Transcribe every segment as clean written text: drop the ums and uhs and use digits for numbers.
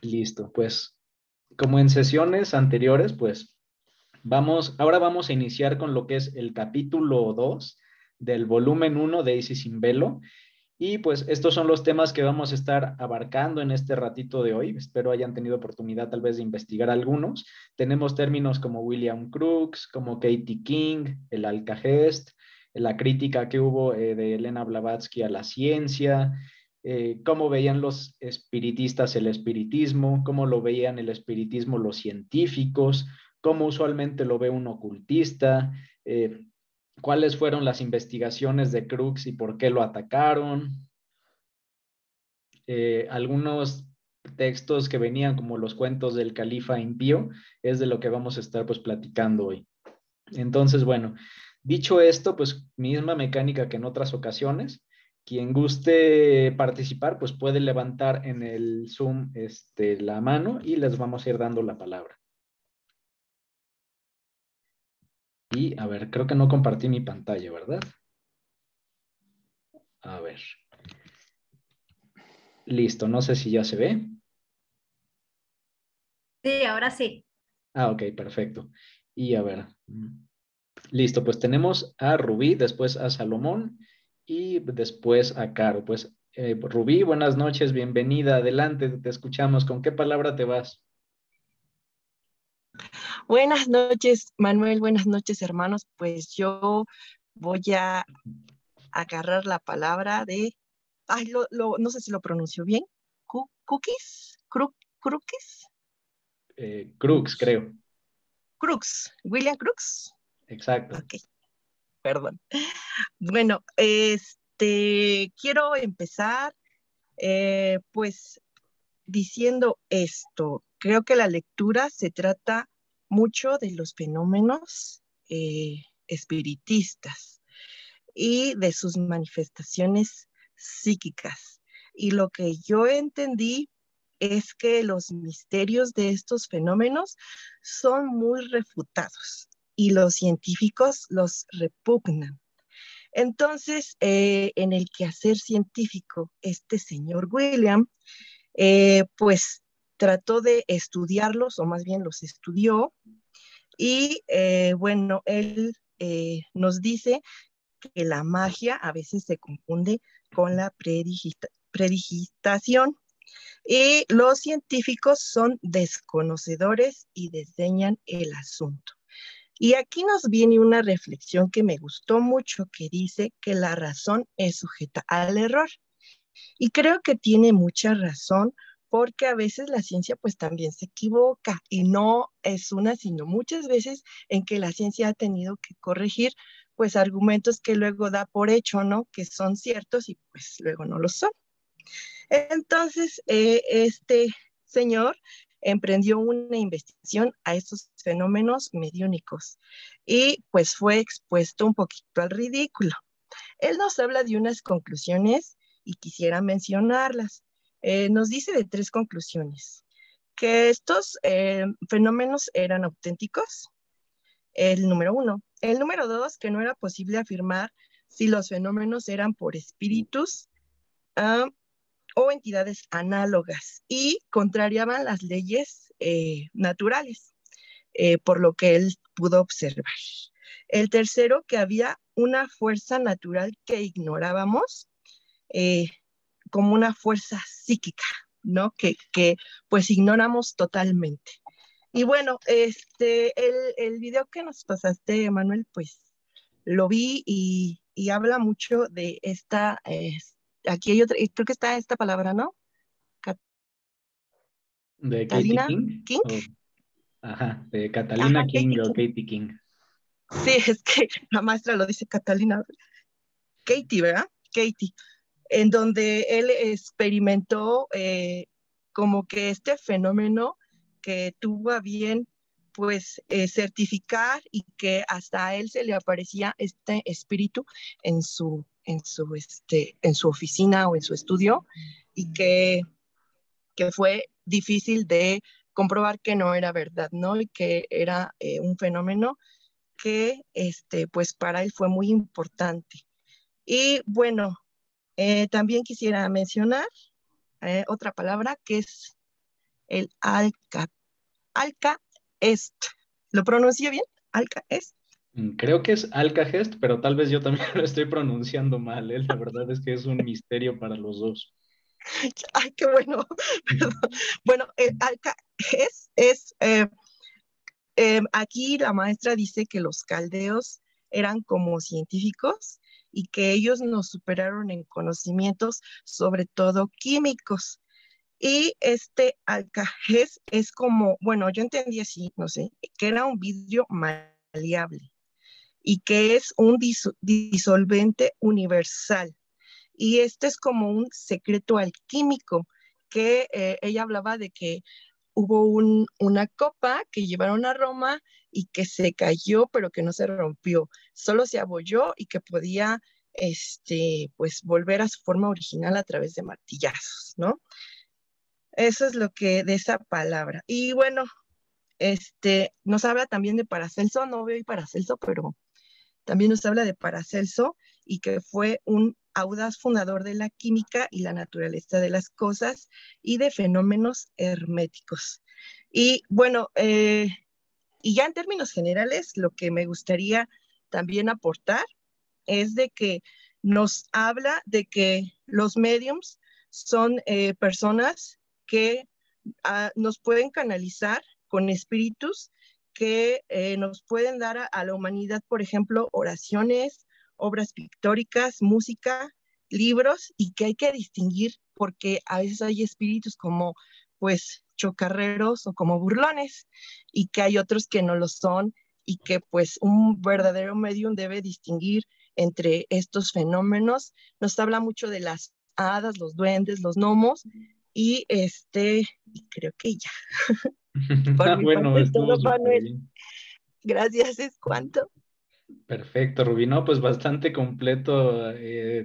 Listo, pues como en sesiones anteriores, pues ahora vamos a iniciar con lo que es el capítulo 2 del volumen 1 de Isis sin Velo. Y pues estos son los temas que vamos a estar abarcando en este ratito de hoy. Espero hayan tenido oportunidad tal vez de investigar algunos. Tenemos términos como William Crookes, como Katie King, el Alcagest, la crítica que hubo de Elena Blavatsky a la ciencia, cómo veían los espiritistas el espiritismo, cómo lo veían el espiritismo los científicos, cómo usualmente lo ve un ocultista, cuáles fueron las investigaciones de Crookes y por qué lo atacaron, algunos textos que venían como los cuentos del califa impío, es de lo que vamos a estar pues platicando hoy. Entonces, bueno, dicho esto, pues misma mecánica que en otras ocasiones. Quien guste participar, pues puede levantar en el Zoom la mano y les vamos a ir dando la palabra. Y a ver, creo que no compartí mi pantalla, ¿verdad? A ver. Listo, no sé si ya se ve. Sí, ahora sí. Ah, ok, perfecto. Y a ver, listo, pues tenemos a Rubí, después a Salomón y después a Caro. Pues Rubí, buenas noches, bienvenida, adelante, te escuchamos. ¿Con qué palabra te vas? Buenas noches, Manuel, buenas noches, hermanos. Pues yo voy a agarrar la palabra de, no sé si lo pronuncio bien, cookies, crookies, Crux, creo. Crooks, William Crooks. Exacto. Ok, perdón. Bueno, quiero empezar, pues, diciendo esto. Creo que la lectura se trata mucho de los fenómenos espiritistas y de sus manifestaciones psíquicas. Y lo que yo entendí es que los misterios de estos fenómenos son muy refutados y los científicos los repugnan. Entonces, en el quehacer científico, este señor William, pues trató de estudiarlos, o más bien los estudió, y bueno, él nos dice que la magia a veces se confunde con la predigitación y los científicos son desconocedores y desdeñan el asunto. Y aquí nos viene una reflexión que me gustó mucho, que dice que la razón es sujeta al error. Y creo que tiene mucha razón, porque a veces la ciencia pues también se equivoca y no es una, sino muchas veces en que la ciencia ha tenido que corregir pues argumentos que luego da por hecho, ¿no? Que son ciertos y pues luego no lo son. Entonces, este señor emprendió una investigación a estos fenómenos mediúnicos y pues fue expuesto un poquito al ridículo. Él nos habla de unas conclusiones y quisiera mencionarlas. Nos dice de 3 conclusiones, que estos fenómenos eran auténticos, el número 1. El número 2, que no era posible afirmar si los fenómenos eran por espíritus uh, o entidades análogas y contrariaban las leyes naturales, por lo que él pudo observar. El tercero, que había una fuerza natural que ignorábamos, eh, como una fuerza psíquica, ¿no? Que pues ignoramos totalmente. Y bueno, el video que nos pasaste, Manuel, pues lo vi y habla mucho de esta, aquí hay otra, creo que está esta palabra, ¿no? ¿De Katie Catalina King? King. Ajá, de Catalina Ajá, King Katie o King. Katie King. Sí, es que la maestra lo dice Catalina. Katie, ¿verdad? Katie, en donde él experimentó como que este fenómeno que tuvo a bien pues certificar y que hasta a él se le aparecía este espíritu en su oficina o en su estudio y que fue difícil de comprobar que no era verdad, ¿no? Y que era un fenómeno que pues para él fue muy importante. Y bueno, también quisiera mencionar otra palabra que es el Alcaest. ¿Lo pronuncio bien? Alcaest. Creo que es Alcagest, pero tal vez yo también lo estoy pronunciando mal, ¿eh? La verdad es que es un misterio para los dos. Ay, qué bueno. Perdón. Bueno, el Alcaest es, aquí la maestra dice que los caldeos eran como científicos y que ellos nos superaron en conocimientos, sobre todo químicos. Y este alcajés es como, bueno, yo entendí así, no sé, que era un vidrio maleable y que es un disolvente universal. Y este es como un secreto alquímico que ella hablaba de que hubo una copa que llevaron a Roma y que se cayó, pero que no se rompió, solo se abolló y que podía, pues, volver a su forma original a través de martillazos, ¿no? Eso es lo que de esa palabra. Y bueno, nos habla también de Paracelso, no veo Paracelso, pero también nos habla de Paracelso y que fue un audaz fundador de la química y la naturaleza de las cosas y de fenómenos herméticos. Y bueno, y ya en términos generales, lo que me gustaría también aportar es de que nos habla de que los mediums son personas que nos pueden canalizar con espíritus que nos pueden dar a la humanidad, por ejemplo, oraciones, obras pictóricas, música, libros, y que hay que distinguir porque a veces hay espíritus como, pues, chocarreros o como burlones, y que hay otros que no lo son, y que pues un verdadero medium debe distinguir entre estos fenómenos. Nos habla mucho de las hadas, los duendes, los gnomos, y y creo que ya. Por mi Bueno, parte es estuvo todo, súper Manuel. bien. Gracias, es cuanto. Perfecto, Rubí. No, pues bastante completo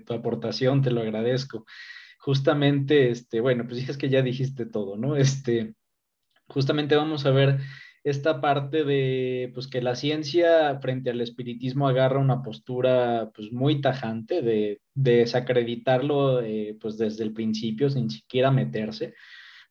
tu aportación, te lo agradezco. Justamente, bueno, pues es que ya dijiste todo, ¿no? Justamente vamos a ver esta parte de, pues que la ciencia frente al espiritismo agarra una postura, pues muy tajante de desacreditarlo, pues desde el principio, sin siquiera meterse.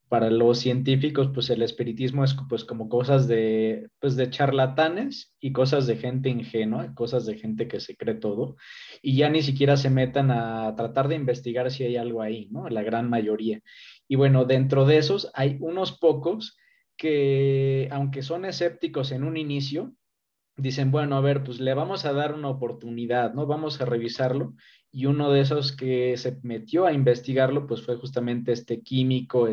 Para los científicos, pues el espiritismo es pues como cosas de, pues de charlatanes y cosas de gente ingenua, cosas de gente que se cree todo, y ya ni siquiera se metan a tratar de investigar si hay algo ahí, ¿no? La gran mayoría. Y bueno, dentro de esos hay unos pocos que, aunque son escépticos en un inicio, dicen, bueno, a ver, pues le vamos a dar una oportunidad, ¿no? Vamos a revisarlo. Y uno de esos que se metió a investigarlo, pues fue justamente este químico,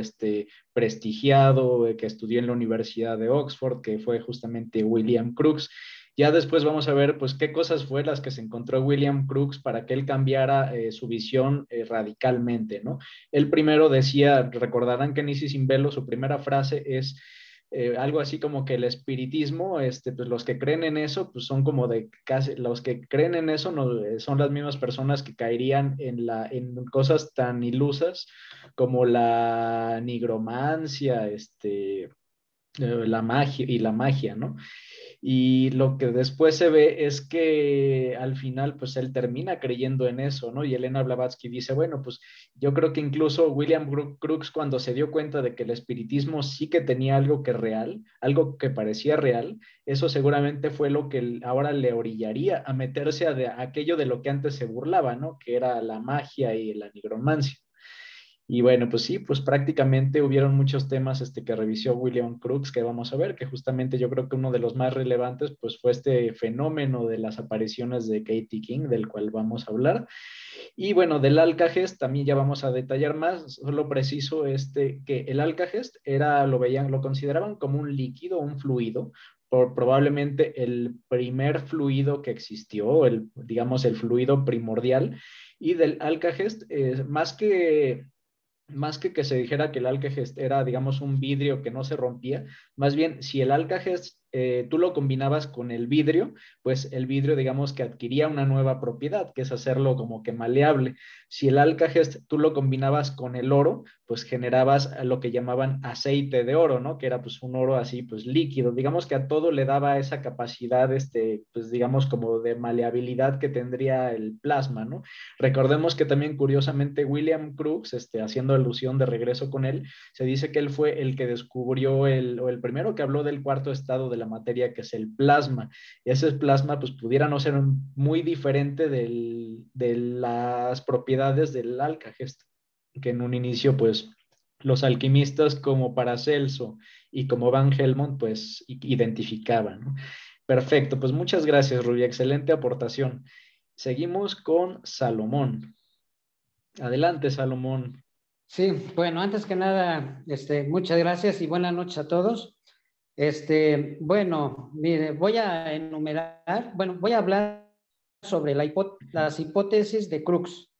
prestigiado, que estudió en la Universidad de Oxford, que fue justamente William Crookes. Ya después vamos a ver, pues, qué cosas fue las que se encontró William Crookes para que él cambiara su visión radicalmente, ¿no? Él primero decía, recordarán que en Isis sin velo, su primera frase es algo así como que el espiritismo, pues los que creen en eso, pues son como de casi, los que creen en eso no, son las mismas personas que caerían en cosas tan ilusas como la nigromancia, la magia, ¿no? Y lo que después se ve es que al final, pues él termina creyendo en eso, ¿no? Y Elena Blavatsky dice, bueno, pues yo creo que incluso William Crookes cuando se dio cuenta de que el espiritismo sí que tenía algo que real, algo que parecía real, eso seguramente fue lo que ahora le orillaría a meterse a aquello de lo que antes se burlaba, ¿no? Que era la magia y la nigromancia. Y bueno, pues sí, pues prácticamente hubieron muchos temas que revisó William Crookes que vamos a ver, que justamente yo creo que uno de los más relevantes pues fue este fenómeno de las apariciones de Katie King, del cual vamos a hablar. Y bueno, del Alcagest también ya vamos a detallar más, solo preciso que el Alcagest era, lo veían, lo consideraban como un líquido, un fluido, probablemente el primer fluido que existió, digamos el fluido primordial, y del Alcagest, más que se dijera que el Alcagest era, digamos, un vidrio que no se rompía, más bien, si el Alcagest tú lo combinabas con el vidrio, pues el vidrio, digamos que adquiría una nueva propiedad, que es hacerlo como que maleable. Si el Alcagest tú lo combinabas con el oro, pues generabas lo que llamaban aceite de oro, ¿no? Que era pues un oro así, pues líquido. Digamos que a todo le daba esa capacidad, pues digamos como de maleabilidad que tendría el plasma, ¿no? Recordemos que también curiosamente William Crookes, haciendo alusión de regreso con él, se dice que él fue el que descubrió o el primero que habló del cuarto estado de la materia, que es el plasma. Y ese plasma, pues pudiera no ser muy diferente de las propiedades del Alcagest, que en un inicio, pues, los alquimistas como Paracelso y como Van Helmont, pues, identificaban, ¿no? Perfecto, pues muchas gracias, Rubia, excelente aportación. Seguimos con Salomón. Adelante, Salomón. Sí, bueno, antes que nada, muchas gracias y buenas noches a todos. Bueno, mire, voy a enumerar, bueno, voy a hablar sobre las hipótesis de Crookes.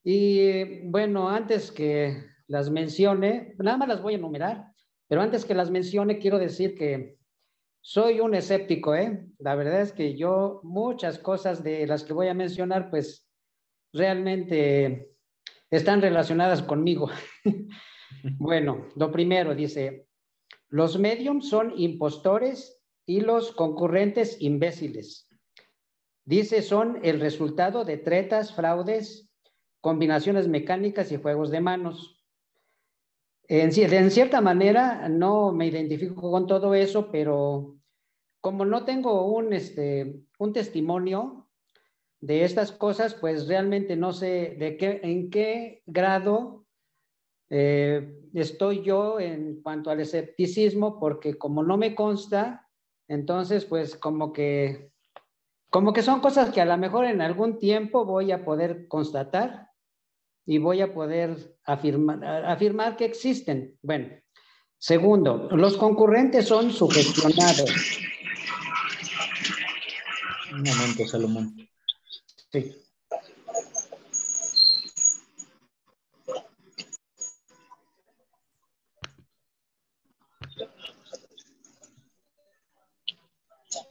Y bueno, antes que las mencione, nada más las voy a enumerar, pero antes que las mencione, quiero decir que soy un escéptico, ¿eh? La verdad es que yo muchas cosas de las que voy a mencionar, pues realmente están relacionadas conmigo. Bueno, lo primero dice, los mediums son impostores y los concurrentes imbéciles. Dice, son el resultado de tretas, fraudes, combinaciones mecánicas y juegos de manos. En cierta manera no me identifico con todo eso, pero como no tengo un testimonio de estas cosas, pues realmente no sé en qué grado estoy yo en cuanto al escepticismo, porque como no me consta, entonces pues como que son cosas que a lo mejor en algún tiempo voy a poder constatar y voy a poder afirmar que existen. Bueno, segundo, los concurrentes son sugestionados. Un momento, Salomón. Sí.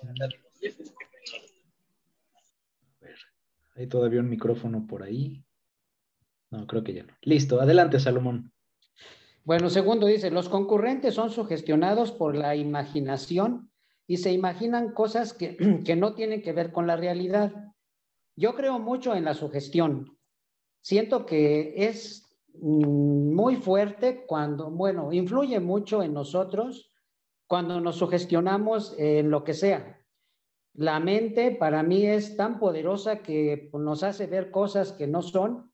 A ver, hay todavía un micrófono por ahí. No, creo que ya no. Listo, adelante, Salomón. Bueno, segundo dice, los concurrentes son sugestionados por la imaginación y se imaginan cosas que, que no tienen que ver con la realidad. Yo creo mucho en la sugestión. Siento que es muy fuerte cuando, bueno, influye mucho en nosotros cuando nos sugestionamos en lo que sea. La mente para mí es tan poderosa que nos hace ver cosas que no son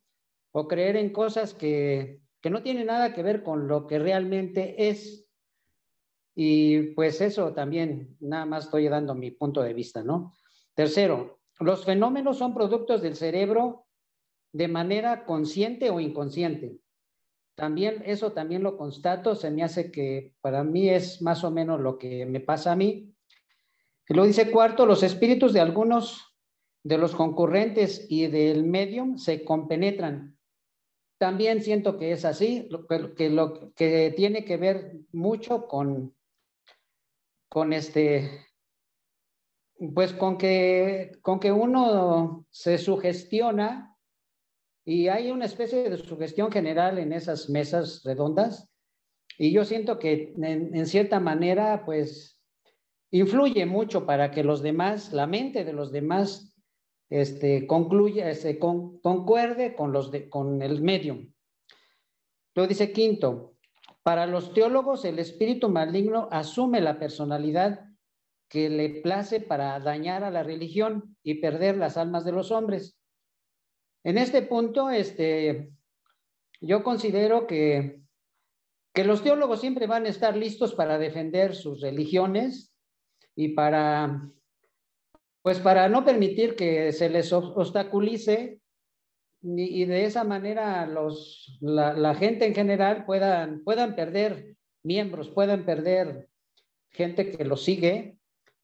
o creer en cosas que no tienen nada que ver con lo que realmente es. Y pues eso también, nada más estoy dando mi punto de vista, ¿no? Tercero, los fenómenos son productos del cerebro de manera consciente o inconsciente. También eso también lo constato, se me hace que para mí es más o menos lo que me pasa a mí. Y lo dice cuarto, los espíritus de algunos de los concurrentes y del medium se compenetran. También siento que es así, lo que tiene que ver mucho con pues con que uno se sugestiona y hay una especie de sugestión general en esas mesas redondas y yo siento que en cierta manera pues influye mucho para que los demás, la mente de los demás concluya, concuerde con el medium. Lo dice quinto, para los teólogos el espíritu maligno asume la personalidad que le place para dañar a la religión y perder las almas de los hombres. En este punto, yo considero que los teólogos siempre van a estar listos para defender sus religiones y pues para no permitir que se les obstaculice y de esa manera la gente en general puedan perder miembros, puedan perder gente que los sigue.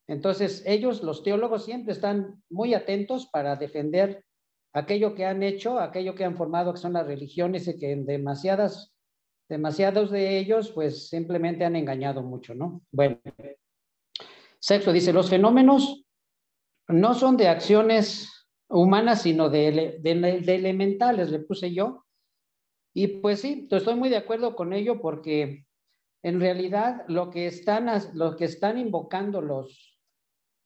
Entonces ellos, los teólogos, siempre están muy atentos para defender aquello que han hecho, aquello que han formado, que son las religiones y que en demasiados de ellos pues simplemente han engañado mucho, ¿no? Bueno, Sexto, dice, los fenómenos no son de acciones humanas, sino de elementales, le puse yo. Y pues sí, estoy muy de acuerdo con ello porque en realidad lo que están invocando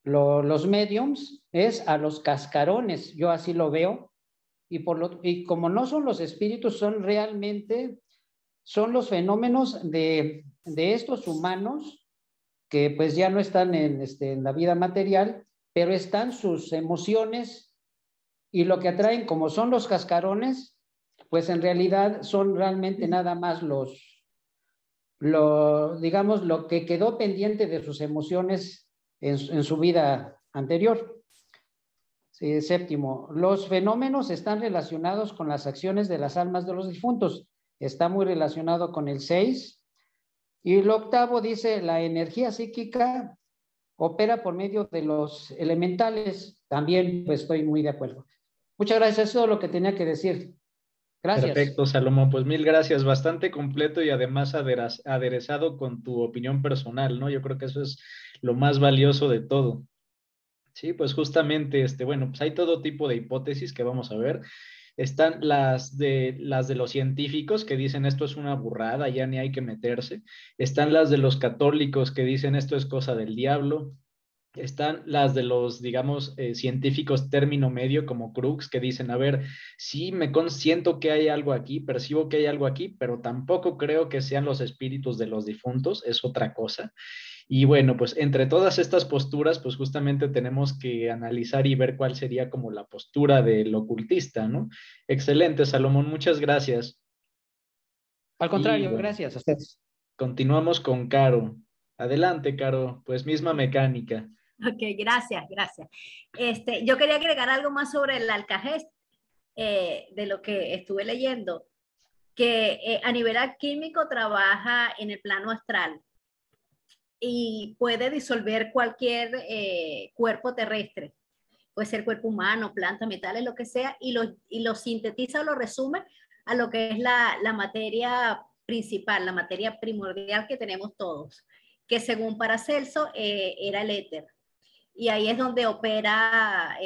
los mediums es a los cascarones, yo así lo veo, y como no son los espíritus, son los fenómenos de estos humanos que pues ya no están en la vida material, pero están sus emociones y lo que atraen, como son los cascarones, pues en realidad son realmente nada más digamos, lo que quedó pendiente de sus emociones en su vida anterior. Sí, séptimo, los fenómenos están relacionados con las acciones de las almas de los difuntos. Está muy relacionado con el 6. Y el octavo dice, la energía psíquica opera por medio de los elementales. También pues, estoy muy de acuerdo. Muchas gracias, eso es todo lo que tenía que decir. Gracias. Perfecto, Salomón. Pues mil gracias. Bastante completo y además aderezado con tu opinión personal, ¿no? Yo creo que eso es lo más valioso de todo. Sí, pues justamente, bueno, pues hay todo tipo de hipótesis que vamos a ver. Están las de los científicos que dicen esto es una burrada, ya ni hay que meterse. Están las de los católicos que dicen esto es cosa del diablo. Están las de los, digamos, científicos término medio como Crookes, que dicen, a ver, sí, siento que hay algo aquí, percibo que hay algo aquí, pero tampoco creo que sean los espíritus de los difuntos, es otra cosa. Y bueno, pues entre todas estas posturas, pues justamente tenemos que analizar y ver cuál sería como la postura del ocultista, ¿no? Excelente, Salomón, muchas gracias. Al Y contrario, bueno, gracias a ustedes. continuamos con Caro. Adelante, Caro, pues misma mecánica. Ok, gracias, gracias. Yo quería agregar algo más sobre el alcajés, de lo que estuve leyendo, que a nivel químico trabaja en el plano astral y puede disolver cualquier cuerpo terrestre, puede ser cuerpo humano, planta, metales, lo que sea, y lo sintetiza o lo resume a lo que es la materia principal, la materia primordial que tenemos todos, que según Paracelso era el éter. Y ahí es donde opera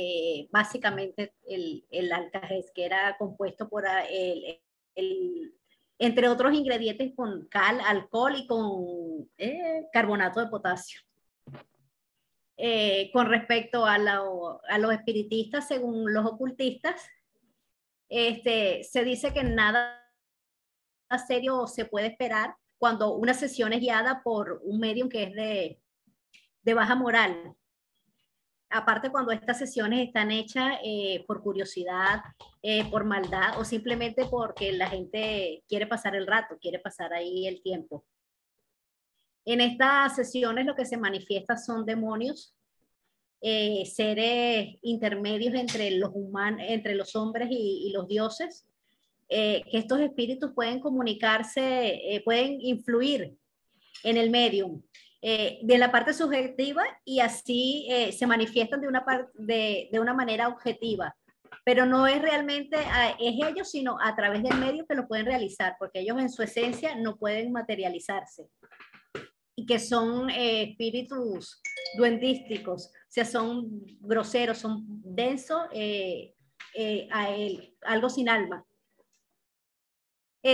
básicamente el alcajés, que era compuesto por entre otros ingredientes con cal, alcohol y con carbonato de potasio. Con respecto a los espiritistas, según los ocultistas, se dice que nada serio se puede esperar cuando una sesión es guiada por un medium que es de baja moral. Aparte cuando estas sesiones están hechas por curiosidad, por maldad o simplemente porque la gente quiere pasar el rato, quiere pasar ahí el tiempo. En estas sesiones lo que se manifiesta son demonios, seres intermedios entre los humanos, entre los hombres y los dioses, que estos espíritus pueden comunicarse, pueden influir en el medium. De la parte subjetiva y así se manifiestan de una manera objetiva, pero no es realmente es ellos, sino a través del medio que lo pueden realizar, porque ellos en su esencia no pueden materializarse y que son espíritus duendísticos, o sea, son groseros, son densos, algo sin alma.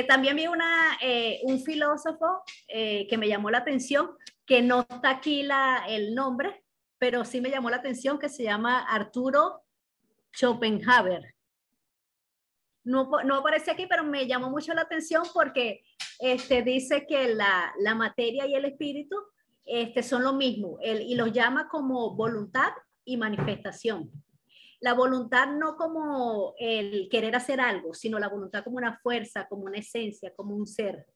También vi un filósofo que me llamó la atención, que no está aquí el nombre, pero sí me llamó la atención, que se llama Arturo Schopenhauer. No aparece aquí, pero me llamó mucho la atención porque dice que la materia y el espíritu son lo mismo, y los llama como voluntad y manifestación. La voluntad no como el querer hacer algo, sino la voluntad como una fuerza, como una esencia, como un ser.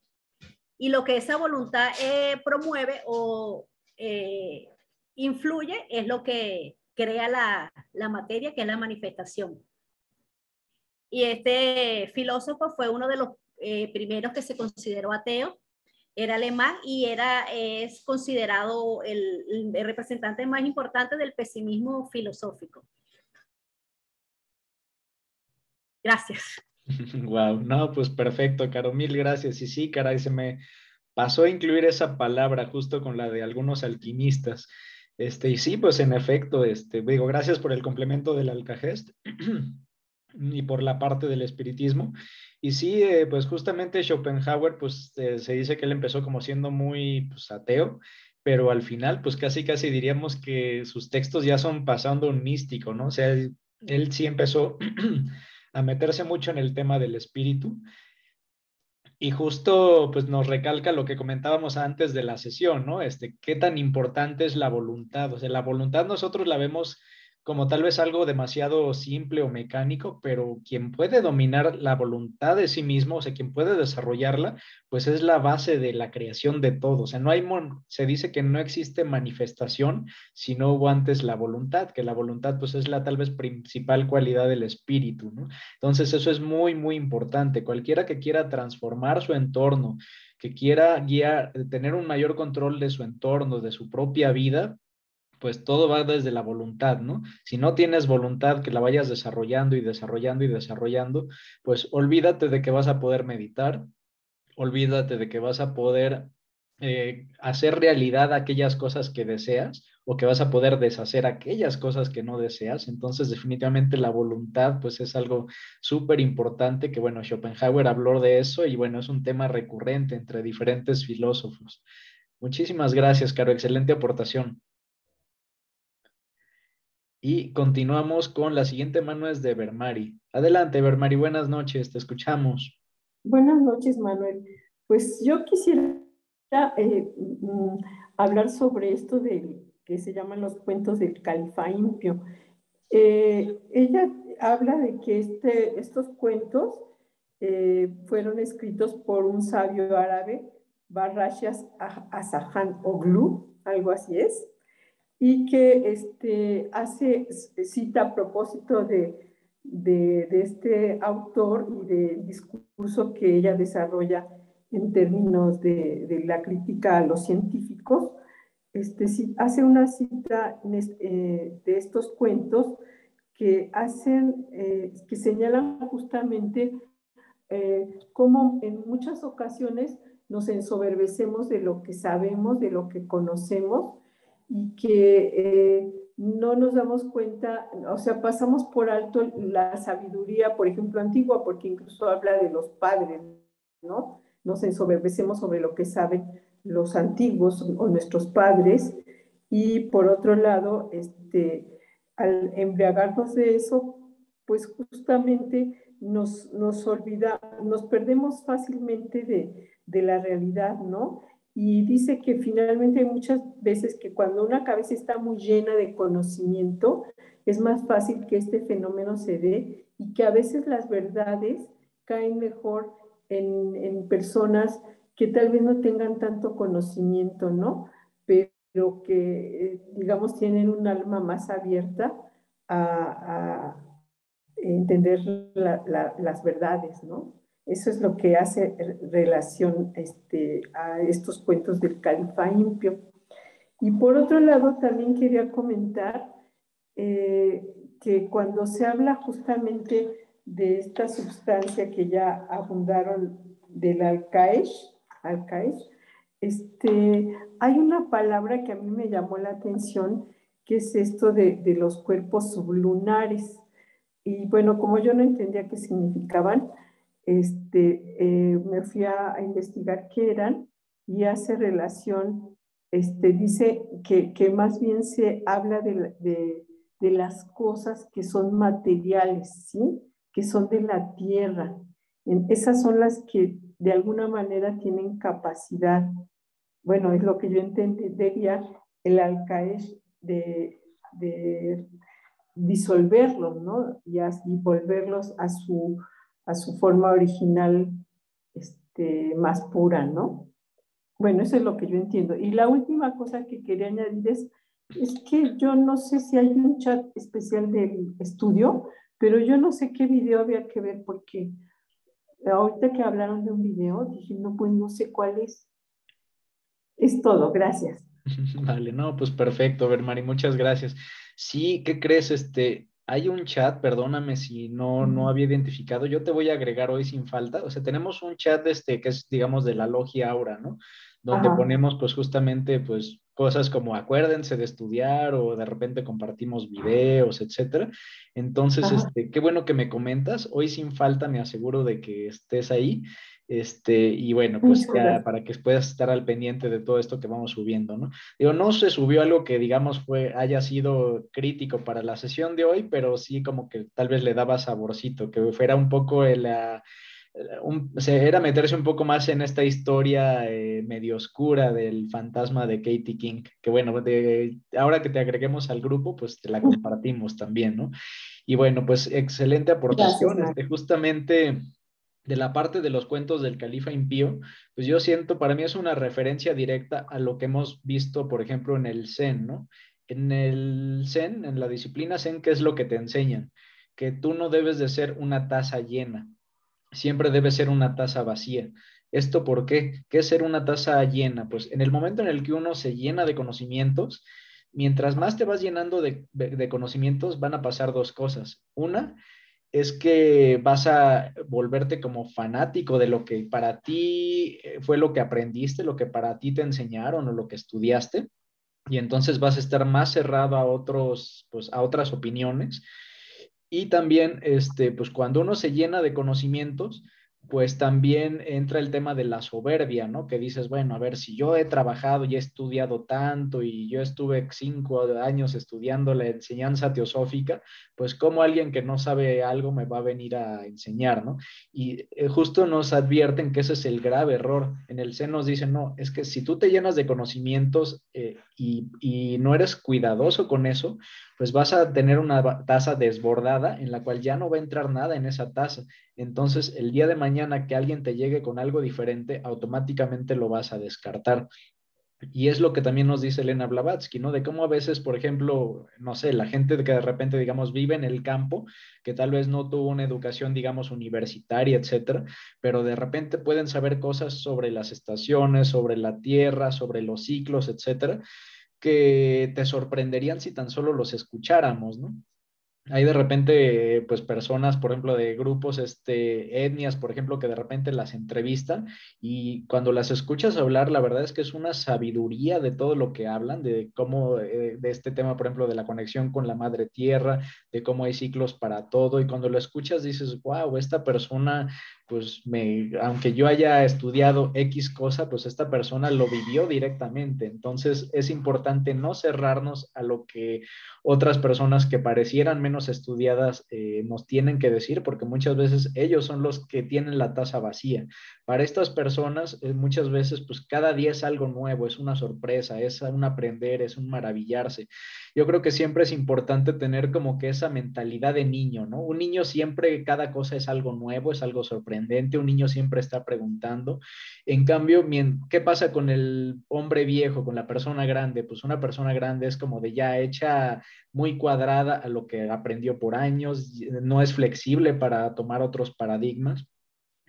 Y lo que esa voluntad promueve o influye es lo que crea la materia, que es la manifestación. Y este filósofo fue uno de los primeros que se consideró ateo, era alemán y es considerado el representante más importante del pesimismo filosófico. Gracias. Wow, no, pues perfecto, Caro, mil gracias. Y sí, caray, se me pasó a incluir esa palabra justo con la de algunos alquimistas. Y sí, pues en efecto, digo, gracias por el complemento del Alcagest y por la parte del espiritismo. Y sí, pues justamente Schopenhauer, pues se dice que él empezó como siendo muy pues, ateo, pero al final, pues casi casi diríamos que sus textos ya son pasando un místico, ¿no? O sea, él sí empezó a meterse mucho en el tema del espíritu y justo pues nos recalca lo que comentábamos antes de la sesión, ¿no? Qué tan importante es la voluntad. O sea, la voluntad nosotros la vemos como tal vez algo demasiado simple o mecánico, pero quien puede dominar la voluntad de sí mismo, o sea, quien puede desarrollarla, pues es la base de la creación de todo. O sea, no hay, se dice que no existe manifestación si no hubo antes la voluntad, que la voluntad pues es la tal vez principal cualidad del espíritu, ¿no? Entonces, eso es muy, muy importante. Cualquiera que quiera transformar su entorno, que quiera guiar, tener un mayor control de su entorno, de su propia vida, pues todo va desde la voluntad, ¿no? Si no tienes voluntad que la vayas desarrollando y desarrollando y desarrollando, pues olvídate de que vas a poder meditar, olvídate de que vas a poder hacer realidad aquellas cosas que deseas o que vas a poder deshacer aquellas cosas que no deseas. Entonces, definitivamente la voluntad, pues es algo súper importante que, bueno, Schopenhauer habló de eso y, bueno, es un tema recurrente entre diferentes filósofos. Muchísimas gracias, Caro. Excelente aportación. Y continuamos con la siguiente mano es de Bermari. Adelante, Bermari, buenas noches, te escuchamos. Buenas noches, Manuel. Pues yo quisiera hablar sobre esto que se llaman los cuentos del Califa Impio. Ella habla de que estos cuentos fueron escritos por un sabio árabe, Barrachas Asajan Oglu, algo así es, y que cita a propósito de este autor y del discurso que ella desarrolla en términos de la crítica a los científicos. Sí, hace una cita de estos cuentos que señalan justamente cómo en muchas ocasiones nos ensoberbecemos de lo que sabemos, de lo que conocemos, y que no nos damos cuenta, o sea, pasamos por alto la sabiduría, por ejemplo, antigua, porque incluso habla de los padres, ¿no? Nos ensoberbecemos sobre lo que saben los antiguos o nuestros padres, y por otro lado, al embriagarnos de eso, pues justamente nos perdemos fácilmente de la realidad, ¿no? Y dice que finalmente hay muchas veces que cuando una cabeza está muy llena de conocimiento, es más fácil que este fenómeno se dé, y que a veces las verdades caen mejor en personas que tal vez no tengan tanto conocimiento, ¿no? Pero que, digamos, tienen un alma más abierta a entender las verdades, ¿no? Eso es lo que hace relación a estos cuentos del Califa Impio. Y por otro lado, también quería comentar que cuando se habla justamente de esta sustancia que ya abundaron del alcaesh, hay una palabra que a mí me llamó la atención, que es esto de los cuerpos sublunares. Y bueno, como yo no entendía qué significaban, me fui a investigar qué eran, y hace relación, dice que más bien se habla de las cosas que son materiales, ¿sí? Que son de la tierra. Esas son las que de alguna manera tienen capacidad, bueno, es lo que yo entendería, el alcaeš de disolverlos, ¿no? Y volverlos a su forma original, más pura, ¿no? Bueno, eso es lo que yo entiendo. Y la última cosa que quería añadir es que yo no sé si hay un chat especial del estudio, pero yo no sé qué video había que ver, porque ahorita que hablaron de un video, dije, no, pues no sé cuál es. Es todo, gracias. Vale, no, pues perfecto, Bermari, muchas gracias. Sí, ¿qué crees? Hay un chat, perdóname si no había identificado, yo te voy a agregar hoy sin falta, o sea, tenemos un chat que es, digamos, de la Logia Aura, ¿no? Donde Ajá. ponemos, pues, justamente, pues, cosas como acuérdense de estudiar o de repente compartimos videos, etcétera. Entonces, qué bueno que me comentas. Hoy sin falta me aseguro de que estés ahí. Y bueno, pues Muchas ya gracias. para que puedas estar al pendiente de todo esto que vamos subiendo, ¿no? Digo, no se subió algo que digamos haya sido crítico para la sesión de hoy, pero sí como que tal vez le daba saborcito, que fuera un poco era meterse un poco más en esta historia medio oscura del fantasma de Katie King, que bueno, ahora que te agreguemos al grupo, pues te la compartimos también, ¿no? Y bueno, pues excelente Gracias, aportación, María. justamente de la parte de los cuentos del califa impío, pues yo siento, para mí es una referencia directa a lo que hemos visto, por ejemplo, en el Zen, ¿no? En el Zen, en la disciplina Zen, ¿qué es lo que te enseñan? Que tú no debes de ser una taza llena, siempre debe ser una taza vacía. ¿Esto por qué? ¿Qué es ser una taza llena? Pues en el momento en el que uno se llena de conocimientos, mientras más te vas llenando de conocimientos, van a pasar dos cosas. Una es que vas a volverte como fanático de lo que para ti fue lo que aprendiste, lo que para ti te enseñaron o lo que estudiaste, y entonces vas a estar más cerrado a otros, pues a otras opiniones. Y también, pues cuando uno se llena de conocimientos, pues también entra el tema de la soberbia, ¿no? Que dices, bueno, a ver, si yo he trabajado y he estudiado tanto y yo estuve 5 años estudiando la enseñanza teosófica, pues cómo alguien que no sabe algo me va a venir a enseñar, ¿no? Y justo nos advierten que ese es el grave error. En el Zen nos dicen, no, es que si tú te llenas de conocimientos y no eres cuidadoso con eso, pues vas a tener una taza desbordada en la cual ya no va a entrar nada en esa taza. Entonces, el día de mañana que alguien te llegue con algo diferente, automáticamente lo vas a descartar. Y es lo que también nos dice Elena Blavatsky, ¿no? De cómo a veces, por ejemplo, no sé, la gente que de repente, digamos, vive en el campo, que tal vez no tuvo una educación, digamos, universitaria, etcétera, pero de repente pueden saber cosas sobre las estaciones, sobre la tierra, sobre los ciclos, etcétera, que te sorprenderían si tan solo los escucháramos, ¿no? Hay de repente, pues, personas, por ejemplo, de grupos, etnias, por ejemplo, que de repente las entrevistan y cuando las escuchas hablar, la verdad es que es una sabiduría de todo lo que hablan, de cómo, de este tema, por ejemplo, de la conexión con la madre tierra, de cómo hay ciclos para todo y cuando lo escuchas dices, wow, esta persona, pues, aunque yo haya estudiado X cosa, pues esta persona lo vivió directamente. Entonces, es importante no cerrarnos a lo que otras personas que parecieran menos estudiadas nos tienen que decir, porque muchas veces ellos son los que tienen la taza vacía. Para estas personas, muchas veces, pues cada día es algo nuevo, es una sorpresa, es un aprender, es un maravillarse. Yo creo que siempre es importante tener como que esa mentalidad de niño, ¿no? Un niño siempre, cada cosa es algo nuevo, es algo sorprendente, un niño siempre está preguntando. En cambio, ¿qué pasa con el hombre viejo, con la persona grande? Pues una persona grande es como de ya hecha muy cuadrada a lo que aprendió por años, no es flexible para tomar otros paradigmas.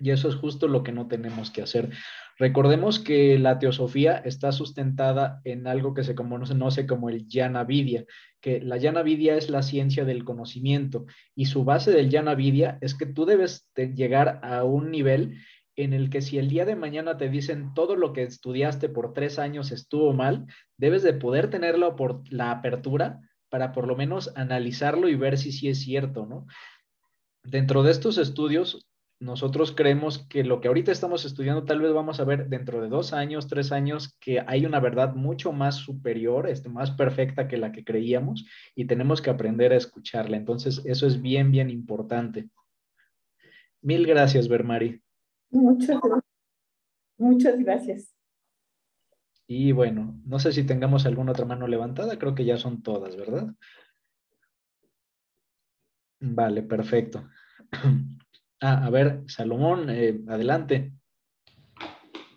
Y eso es justo lo que no tenemos que hacer. Recordemos que la teosofía está sustentada en algo que se conoce como el Jnana Vidya, que la Jnana Vidya es la ciencia del conocimiento y su base del Jnana Vidya es que tú debes llegar a un nivel en el que si el día de mañana te dicen todo lo que estudiaste por 3 años estuvo mal, debes de poder tenerlo por la apertura para por lo menos analizarlo y ver si sí es cierto, ¿no? Dentro de estos estudios, nosotros creemos que lo que ahorita estamos estudiando, tal vez vamos a ver dentro de 2 años, 3 años, que hay una verdad mucho más superior, más perfecta que la que creíamos, y tenemos que aprender a escucharla. Entonces, eso es bien, bien importante. Mil gracias, Bermari. Muchas, muchas gracias. Y bueno, no sé si tengamos alguna otra mano levantada, creo que ya son todas, ¿verdad? Vale, perfecto. A ver, Salomón, adelante.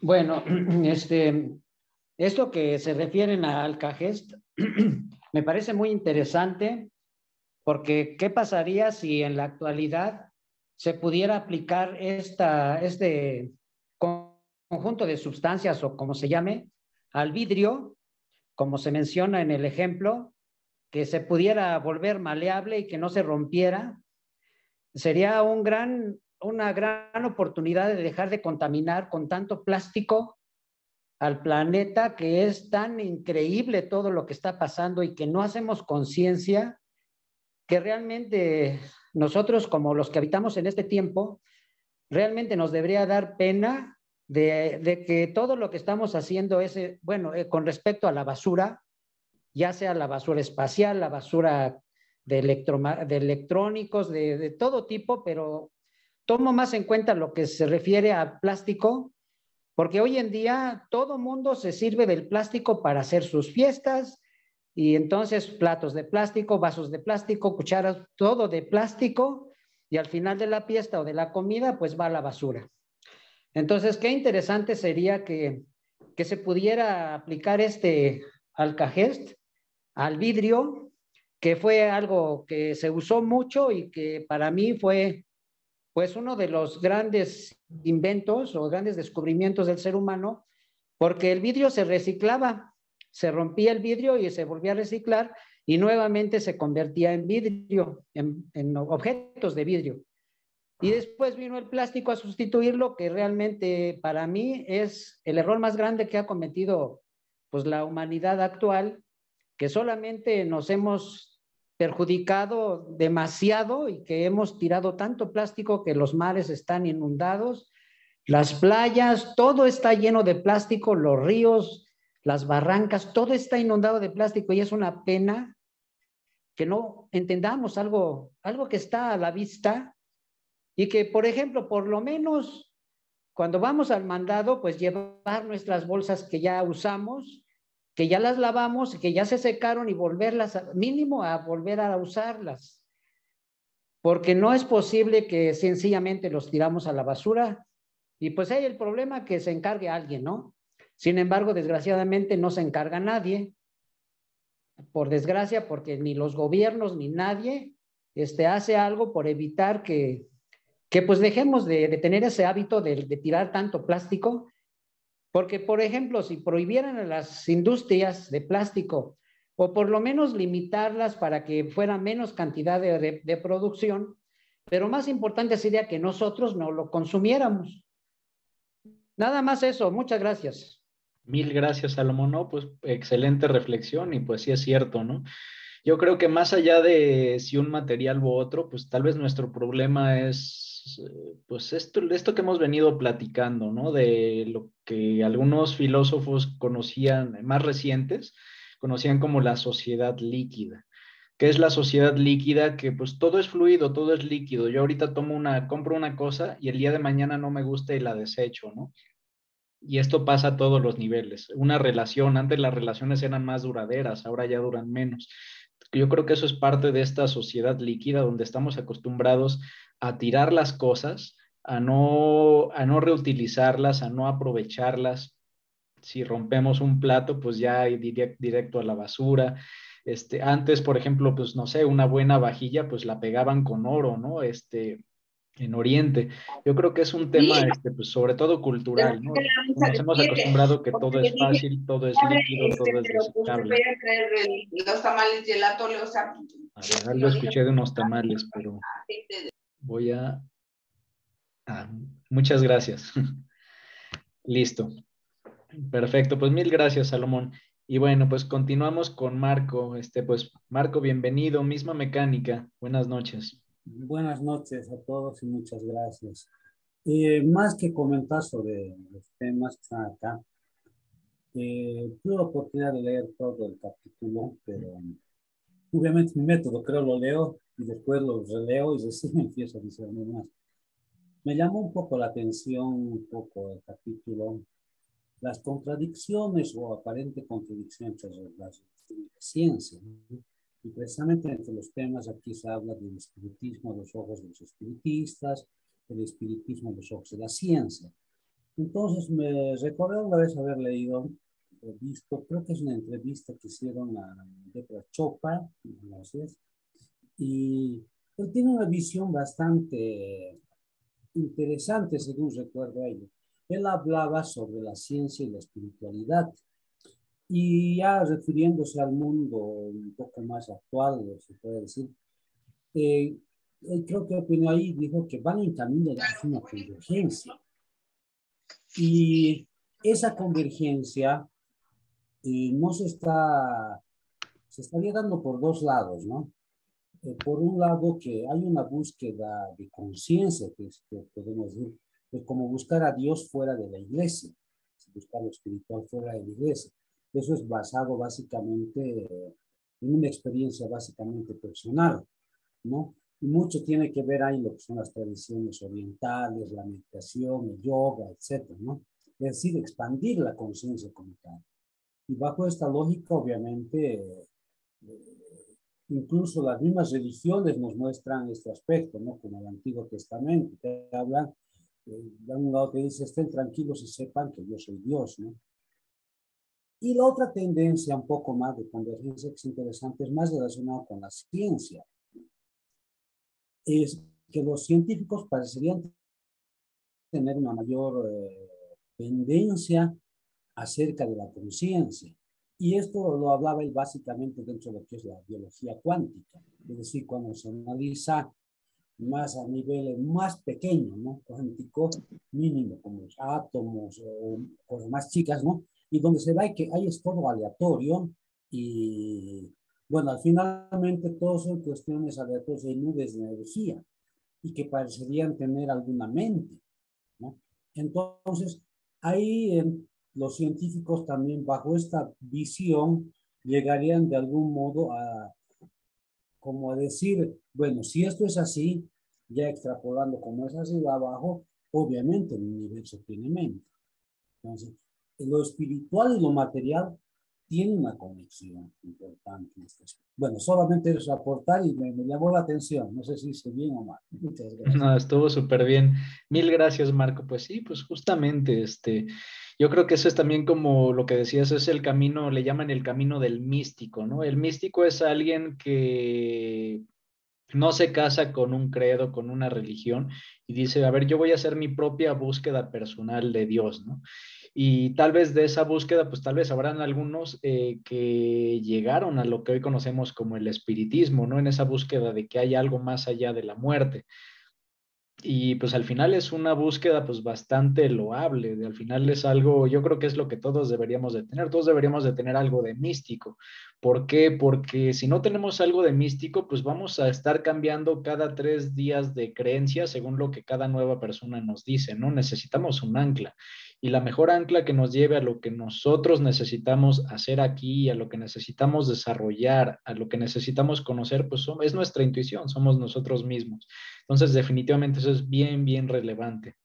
Bueno, esto que se refieren a Alcagest me parece muy interesante porque ¿qué pasaría si en la actualidad se pudiera aplicar este conjunto de sustancias o como se llame al vidrio, como se menciona en el ejemplo, que se pudiera volver maleable y que no se rompiera? Sería una gran oportunidad de dejar de contaminar con tanto plástico al planeta, que es tan increíble todo lo que está pasando y que no hacemos conciencia, que realmente nosotros, como los que habitamos en este tiempo, realmente nos debería dar pena de que todo lo que estamos haciendo es, bueno, con respecto a la basura, ya sea la basura espacial, la basura de electrónicos, de todo tipo, pero tomo más en cuenta lo que se refiere a plástico, porque hoy en día todo mundo se sirve del plástico para hacer sus fiestas, y entonces platos de plástico, vasos de plástico, cucharas, todo de plástico, y al final de la fiesta o de la comida, pues va a la basura. Entonces, qué interesante sería que se pudiera aplicar este Alcagest al vidrio, que fue algo que se usó mucho y que para mí fue pues uno de los grandes inventos o grandes descubrimientos del ser humano, porque el vidrio se reciclaba, se rompía el vidrio y se volvía a reciclar y nuevamente se convertía en vidrio, en objetos de vidrio. Y después vino el plástico a sustituirlo, que realmente para mí es el error más grande que ha cometido pues la humanidad actual, que solamente nos hemos perjudicado demasiado y que hemos tirado tanto plástico que los mares están inundados, las playas, todo está lleno de plástico, los ríos, las barrancas, todo está inundado de plástico y es una pena que no entendamos algo que está a la vista y que, por ejemplo, por lo menos cuando vamos al mandado, pues llevar nuestras bolsas que ya usamos, que ya las lavamos, que ya se secaron y volverlas, mínimo a volver a usarlas. Porque no es posible que sencillamente los tiramos a la basura y pues hay el problema que se encargue alguien, ¿no? Sin embargo, desgraciadamente no se encarga nadie, por desgracia, porque ni los gobiernos ni nadie hace algo por evitar que pues dejemos de tener ese hábito de tirar tanto plástico, porque por ejemplo, si prohibieran a las industrias de plástico o por lo menos limitarlas para que fuera menos cantidad de producción, pero más importante sería que nosotros no lo consumiéramos. Nada más eso, muchas gracias. Mil gracias, Salomón. No, pues excelente reflexión y pues sí es cierto, ¿no? Yo creo que más allá de si un material u otro, pues tal vez nuestro problema es, pues esto que hemos venido platicando, ¿no? De lo que algunos filósofos conocían, más recientes, conocían como la sociedad líquida. ¿Qué es la sociedad líquida? Que pues todo es fluido, todo es líquido. Yo ahorita compro una cosa y el día de mañana no me gusta y la desecho, ¿no? Y esto pasa a todos los niveles. Una relación, antes las relaciones eran más duraderas, ahora ya duran menos. Yo creo que eso es parte de esta sociedad líquida donde estamos acostumbrados a tirar las cosas, a no reutilizarlas, a no aprovecharlas. Si rompemos un plato, pues ya directo a la basura. Antes, por ejemplo, pues no sé, una buena vajilla, pues la pegaban con oro, ¿no? En Oriente. Yo creo que es un tema, Sí, pues sobre todo pero cultural, ¿no? de la mesa Nos de hemos 7, acostumbrado que porque todo le es dije, fácil, todo es "Pobre, líquido, todo es pero usted desechable. vaya a traer los tamales y el atole, o sea, A yo ver, sí algo lo dije, escuché de unos a tamales, pero gente voy a... muchas gracias. Listo. Perfecto, pues mil gracias, Salomón. Y bueno, pues continuamos con Marco. Pues Marco, bienvenido, misma mecánica. Buenas noches. Buenas noches a todos y muchas gracias. Más que comentar sobre los temas que están acá, tuve la oportunidad de leer todo el capítulo, pero obviamente mi método, creo, lo leo y después lo releo y recién empiezo a discernir más. Me llamó un poco la atención, un poco el capítulo, las contradicciones o aparente contradicción entre la ciencia, ¿no? Y precisamente entre los temas aquí se habla del espiritismo a los ojos de los espiritistas, el espiritismo a los ojos de la ciencia. Entonces me recordé una vez haber leído, visto, creo que es una entrevista que hicieron a Deepak Chopra, no sé, y él tiene una visión bastante interesante, según recuerdo ello. Él hablaba sobre la ciencia y la espiritualidad, y ya refiriéndose al mundo un poco más actual, se puede decir, eh, creo que opinó ahí, dijo que van en camino hacia una convergencia. Y esa convergencia no se estaría dando por dos lados, ¿no? Por un lado, que hay una búsqueda de conciencia, que podemos decir, como buscar a Dios fuera de la iglesia, buscar lo espiritual fuera de la iglesia. Eso es basado básicamente en una experiencia básicamente personal, ¿no? Y mucho tiene que ver ahí lo que son las tradiciones orientales, la meditación, el yoga, etcétera, ¿no? Es decir, expandir la conciencia como tal. Y bajo esta lógica, obviamente, incluso las mismas religiones nos muestran este aspecto, ¿no? Como el Antiguo Testamento, que hablan, de un lado te dice, estén tranquilos y sepan que yo soy Dios, ¿no? Y la otra tendencia, un poco más de convergencia que es interesante, es más relacionada con la ciencia. Es que los científicos parecerían tener una mayor tendencia acerca de la conciencia. Y esto lo hablaba él básicamente dentro de lo que es la biología cuántica. Es decir, cuando se analiza más a nivel más pequeño, ¿no? Cuántico mínimo, como los átomos o cosas más chicas, ¿no? Y donde se ve que ahí es todo aleatorio y, bueno, finalmente todo son cuestiones aleatorias y nubes de energía y que parecerían tener alguna mente, ¿no? Entonces, ahí los científicos también bajo esta visión llegarían de algún modo a como a decir, bueno, si esto es así, ya extrapolando como es así de abajo, obviamente el universo tiene mente. Entonces, lo espiritual y lo material tienen una conexión importante. Bueno, solamente eso aportar y me llamó la atención. No sé si hice bien o mal. Muchas gracias. No, estuvo súper bien. Mil gracias, Marco. Pues sí, pues justamente, yo creo que eso es también como lo que decías, es el camino, le llaman el camino del místico, ¿no? El místico es alguien que no se casa con un credo, con una religión y dice, a ver, yo voy a hacer mi propia búsqueda personal de Dios, ¿no? Y tal vez de esa búsqueda, pues tal vez habrán algunos que llegaron a lo que hoy conocemos como el espiritismo, ¿no? En esa búsqueda de que hay algo más allá de la muerte. Y pues al final es una búsqueda pues bastante loable, al final es algo, yo creo que es lo que todos deberíamos de tener, todos deberíamos de tener algo de místico. ¿Por qué? Porque si no tenemos algo de místico, pues vamos a estar cambiando cada 3 días de creencia según lo que cada nueva persona nos dice, ¿no? Necesitamos un ancla. Y la mejor ancla que nos lleve a lo que nosotros necesitamos hacer aquí, a lo que necesitamos desarrollar, a lo que necesitamos conocer, pues es nuestra intuición, somos nosotros mismos. Entonces, definitivamente eso es bien, bien relevante.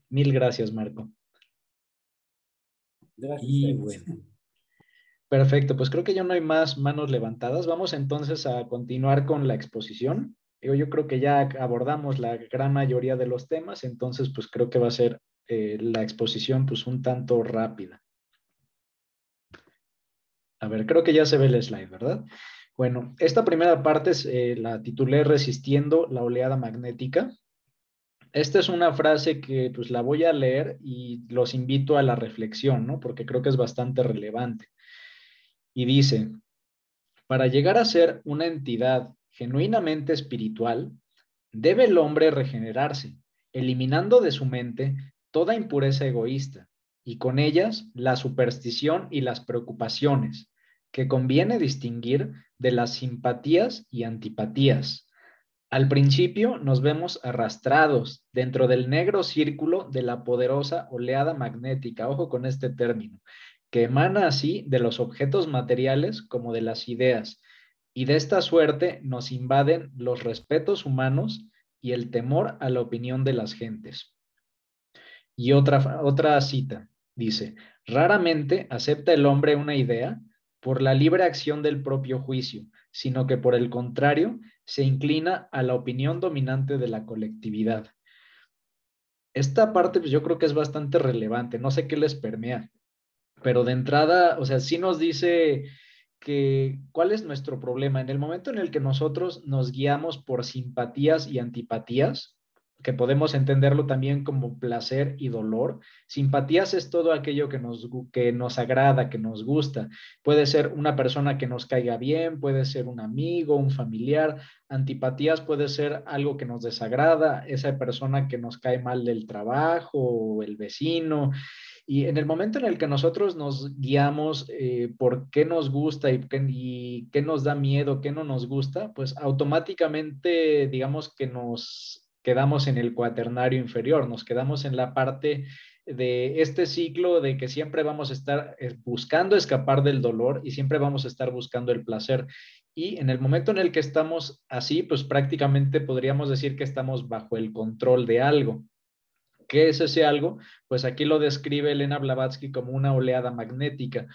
Mil gracias, Marco. Gracias. Y bueno, perfecto, pues creo que ya no hay más manos levantadas. Vamos entonces a continuar con la exposición. Yo creo que ya abordamos la gran mayoría de los temas, entonces pues creo que va a ser la exposición pues un tanto rápida. A ver, creo que ya se ve el slide, ¿verdad? Bueno, esta primera parte la titulé Resistiendo la oleada magnética. Esta es una frase que pues la voy a leer y los invito a la reflexión, ¿no? Porque creo que es bastante relevante. Y dice, para llegar a ser una entidad genuinamente espiritual, debe el hombre regenerarse, eliminando de su mente toda impureza egoísta y con ellas la superstición y las preocupaciones, que conviene distinguir de las simpatías y antipatías. Al principio nos vemos arrastrados dentro del negro círculo de la poderosa oleada magnética, ojo con este término, que emana así de los objetos materiales como de las ideas, y de esta suerte nos invaden los respetos humanos y el temor a la opinión de las gentes. Y otra cita dice, raramente acepta el hombre una idea por la libre acción del propio juicio, sino que por el contrario se inclina a la opinión dominante de la colectividad. Esta parte pues yo creo que es bastante relevante, no sé qué les permea, pero de entrada, o sea, sí nos dice que cuál es nuestro problema. En el momento en el que nosotros nos guiamos por simpatías y antipatías, que podemos entenderlo también como placer y dolor. Simpatías es todo aquello que nos agrada, que nos gusta. Puede ser una persona que nos caiga bien, puede ser un amigo, un familiar. Antipatías puede ser algo que nos desagrada, esa persona que nos cae mal del trabajo, o el vecino. Y en el momento en el que nosotros nos guiamos por qué nos gusta y qué nos da miedo, qué no nos gusta, pues automáticamente digamos que nos quedamos en el cuaternario inferior, nos quedamos en la parte de este ciclo de que siempre vamos a estar buscando escapar del dolor y siempre vamos a estar buscando el placer. Y en el momento en el que estamos así, pues prácticamente podríamos decir que estamos bajo el control de algo. ¿Qué es ese algo? Pues aquí lo describe Elena Blavatsky como una oleada magnética.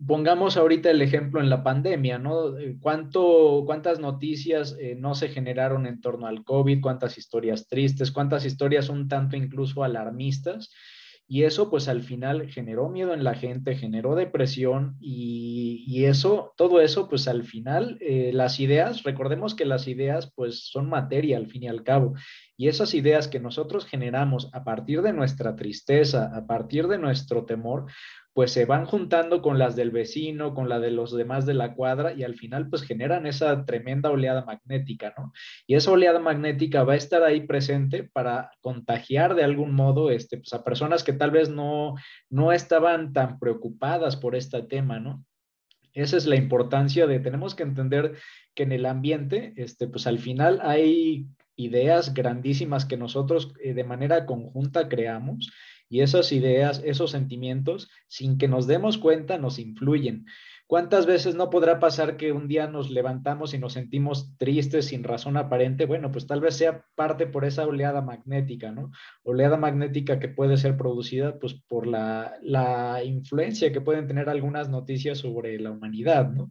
Pongamos ahorita el ejemplo en la pandemia, ¿no? ¿Cuántas noticias no se generaron en torno al COVID? ¿Cuántas historias tristes? ¿Cuántas historias un tanto incluso alarmistas? Y eso pues al final generó miedo en la gente, generó depresión y eso, todo eso pues al final las ideas, recordemos que las ideas pues son materia al fin y al cabo. Y esas ideas que nosotros generamos a partir de nuestra tristeza, a partir de nuestro temor, pues se van juntando con las del vecino, con la de los demás de la cuadra y al final pues generan esa tremenda oleada magnética, ¿no? Y esa oleada magnética va a estar ahí presente para contagiar de algún modo pues a personas que tal vez no estaban tan preocupadas por este tema, ¿no? Esa es la importancia de, tenemos que entender que en el ambiente, pues al final hay ideas grandísimas que nosotros de manera conjunta creamos y esas ideas, esos sentimientos, sin que nos demos cuenta, nos influyen. ¿Cuántas veces no podrá pasar que un día nos levantamos y nos sentimos tristes sin razón aparente? Bueno, pues tal vez sea parte por esa oleada magnética, ¿no? Oleada magnética que puede ser producida pues por la influencia que pueden tener algunas noticias sobre la humanidad, ¿no?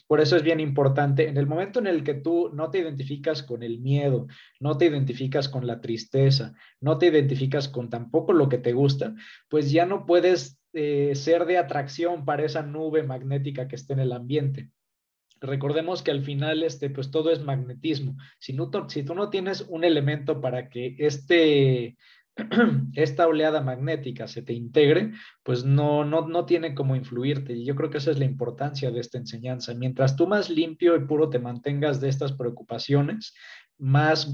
Por eso es bien importante, en el momento en el que tú no te identificas con el miedo, no te identificas con la tristeza, no te identificas con tampoco lo que te gusta, pues ya no puedes ser de atracción para esa nube magnética que está en el ambiente. Recordemos que al final pues todo es magnetismo. Si tú no tienes un elemento para que esta oleada magnética se te integre, pues no tiene cómo influirte. Y yo creo que esa es la importancia de esta enseñanza. Mientras tú más limpio y puro te mantengas de estas preocupaciones, más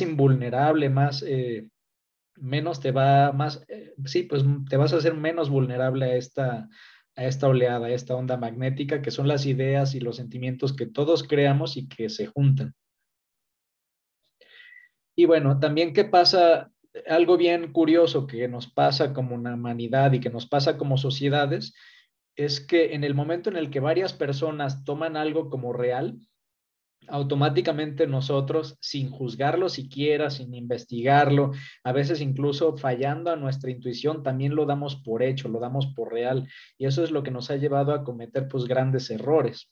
invulnerable, menos te va, sí, pues te vas a hacer menos vulnerable a esta oleada, a esta onda magnética, que son las ideas y los sentimientos que todos creamos y que se juntan. Y bueno, también qué pasa, algo bien curioso que nos pasa como una humanidad y que nos pasa como sociedades, es que en el momento en el que varias personas toman algo como real, automáticamente nosotros, sin juzgarlo siquiera, sin investigarlo, a veces incluso fallando a nuestra intuición, también lo damos por hecho, lo damos por real. Y eso es lo que nos ha llevado a cometer pues grandes errores.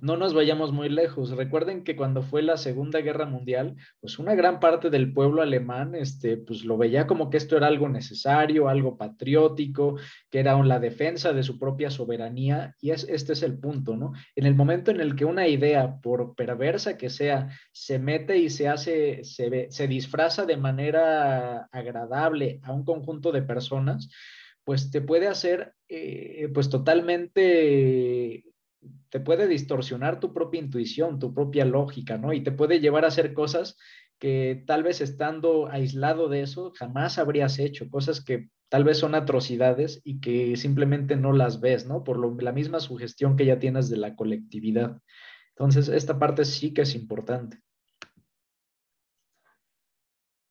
No nos vayamos muy lejos. Recuerden que cuando fue la Segunda Guerra Mundial, pues una gran parte del pueblo alemán, pues lo veía como que esto era algo necesario, algo patriótico, que era la defensa de su propia soberanía. Y este es el punto, ¿no? En el momento en el que una idea, por perversa que sea, se mete y se disfraza de manera agradable a un conjunto de personas, pues te puede hacer, pues totalmente te puede distorsionar tu propia intuición, tu propia lógica, ¿no? Y te puede llevar a hacer cosas que tal vez estando aislado de eso jamás habrías hecho, cosas que tal vez son atrocidades y que simplemente no las ves, ¿no? La misma sugestión que ya tienes de la colectividad. Entonces, esta parte sí que es importante.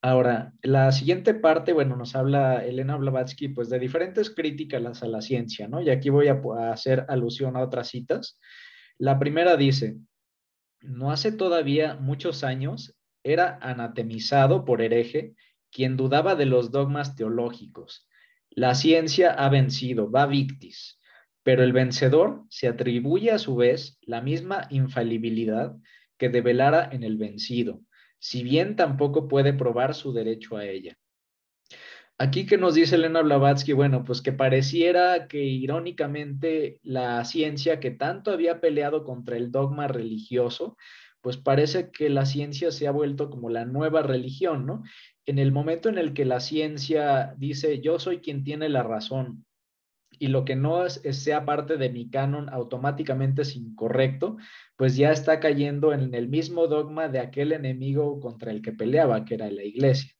Ahora, la siguiente parte, bueno, nos habla Elena Blavatsky, pues de diferentes críticas a la ciencia, ¿no? Y aquí voy a hacer alusión a otras citas. La primera dice, no hace todavía muchos años era anatemizado por hereje quien dudaba de los dogmas teológicos. La ciencia ha vencido, va victis, pero el vencedor se atribuye a su vez la misma infalibilidad que develara en el vencido, si bien tampoco puede probar su derecho a ella. Aquí que nos dice Elena Blavatsky, bueno, pues que pareciera que irónicamente la ciencia que tanto había peleado contra el dogma religioso, pues parece que la ciencia se ha vuelto como la nueva religión, ¿no? En el momento en el que la ciencia dice, yo soy quien tiene la razón, y lo que no sea parte de mi canon automáticamente es incorrecto, pues ya está cayendo en el mismo dogma de aquel enemigo contra el que peleaba, que era la iglesia.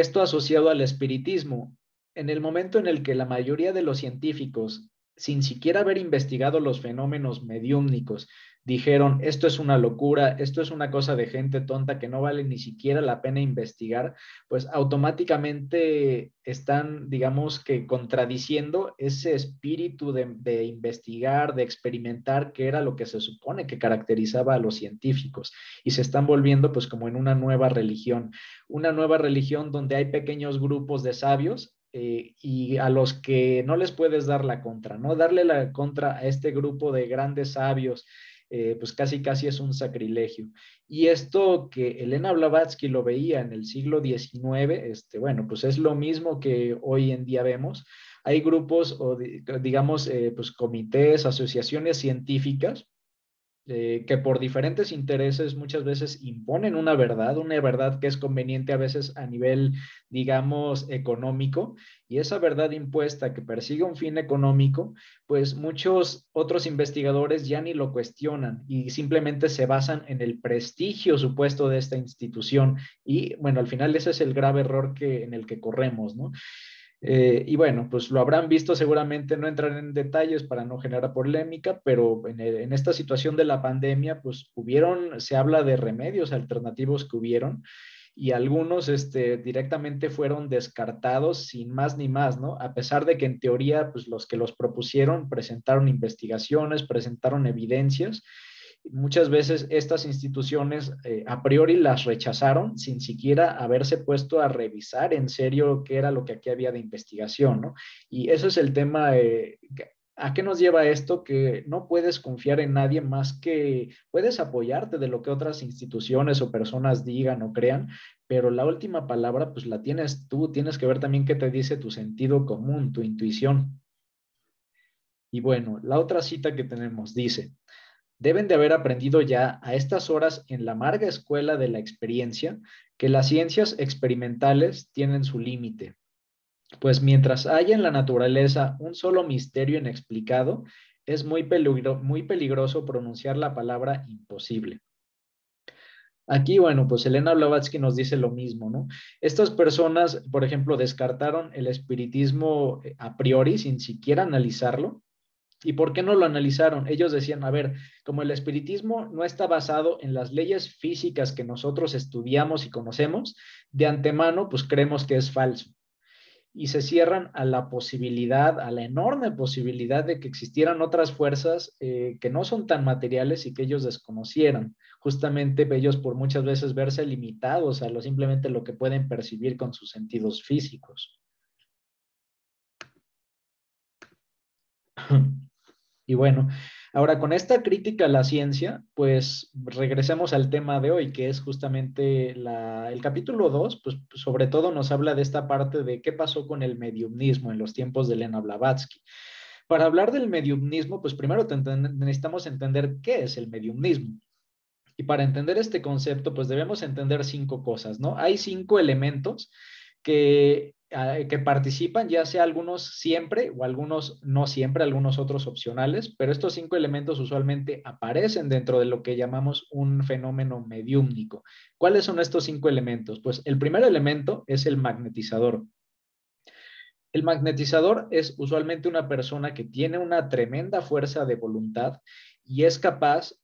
esto asociado al espiritismo. En el momento en el que la mayoría de los científicos, sin siquiera haber investigado los fenómenos mediúmnicos, dijeron, esto es una locura, esto es una cosa de gente tonta que no vale ni siquiera la pena investigar, pues automáticamente están, digamos que contradiciendo ese espíritu de investigar, de experimentar, que era lo que se supone que caracterizaba a los científicos, y se están volviendo pues como en una nueva religión donde hay pequeños grupos de sabios, y a los que no les puedes dar la contra, ¿no? Darle la contra a este grupo de grandes sabios, pues casi casi es un sacrilegio. Y esto que Elena Blavatsky lo veía en el siglo XIX, bueno, pues es lo mismo que hoy en día vemos. Hay grupos o digamos, pues comités, asociaciones científicas, que por diferentes intereses muchas veces imponen una verdad que es conveniente a veces a nivel, digamos, económico, y esa verdad impuesta que persigue un fin económico, pues muchos otros investigadores ya ni lo cuestionan y simplemente se basan en el prestigio supuesto de esta institución, y bueno, al final ese es el grave error en el que corremos, ¿no? Y bueno, pues lo habrán visto seguramente, no entrar en detalles para no generar polémica, pero en esta situación de la pandemia, pues se habla de remedios alternativos que hubieron, y algunos directamente fueron descartados sin más ni más, ¿no? A pesar de que en teoría, pues los que los propusieron presentaron investigaciones, presentaron evidencias. Muchas veces estas instituciones a priori las rechazaron sin siquiera haberse puesto a revisar en serio qué era lo que aquí había de investigación, ¿no? Y eso es el tema. ¿A qué nos lleva esto? Que no puedes confiar en nadie más que puedes apoyarte de lo que otras instituciones o personas digan o crean, pero la última palabra pues la tienes tú, tienes que ver también qué te dice tu sentido común, tu intuición. Y bueno, la otra cita que tenemos dice: deben de haber aprendido ya a estas horas en la amarga escuela de la experiencia que las ciencias experimentales tienen su límite, pues mientras haya en la naturaleza un solo misterio inexplicado, es muy peligroso pronunciar la palabra imposible. Aquí, bueno, pues Elena Blavatsky nos dice lo mismo, ¿no? Estas personas, por ejemplo, descartaron el espiritismo a priori sin siquiera analizarlo. ¿Y por qué no lo analizaron? Ellos decían, a ver, como el espiritismo no está basado en las leyes físicas que nosotros estudiamos y conocemos, de antemano, pues creemos que es falso. Y se cierran a la posibilidad, a la enorme posibilidad de que existieran otras fuerzas que no son tan materiales y que ellos desconocieran. Justamente ellos por muchas veces verse limitados a simplemente lo que pueden percibir con sus sentidos físicos. Y bueno, ahora con esta crítica a la ciencia, pues regresemos al tema de hoy, que es justamente el capítulo 2, pues sobre todo nos habla de esta parte de qué pasó con el mediumnismo en los tiempos de Elena Blavatsky. Para hablar del mediumnismo, pues primero necesitamos entender qué es el mediumnismo. Y para entender este concepto, pues debemos entender 5 cosas, ¿no? Hay 5 elementos que participan, ya sea algunos siempre o algunos no siempre, algunos otros opcionales, pero estos 5 elementos usualmente aparecen dentro de lo que llamamos un fenómeno mediúmnico. ¿Cuáles son estos 5 elementos? Pues el primer elemento es el magnetizador. El magnetizador es usualmente una persona que tiene una tremenda fuerza de voluntad y es capaz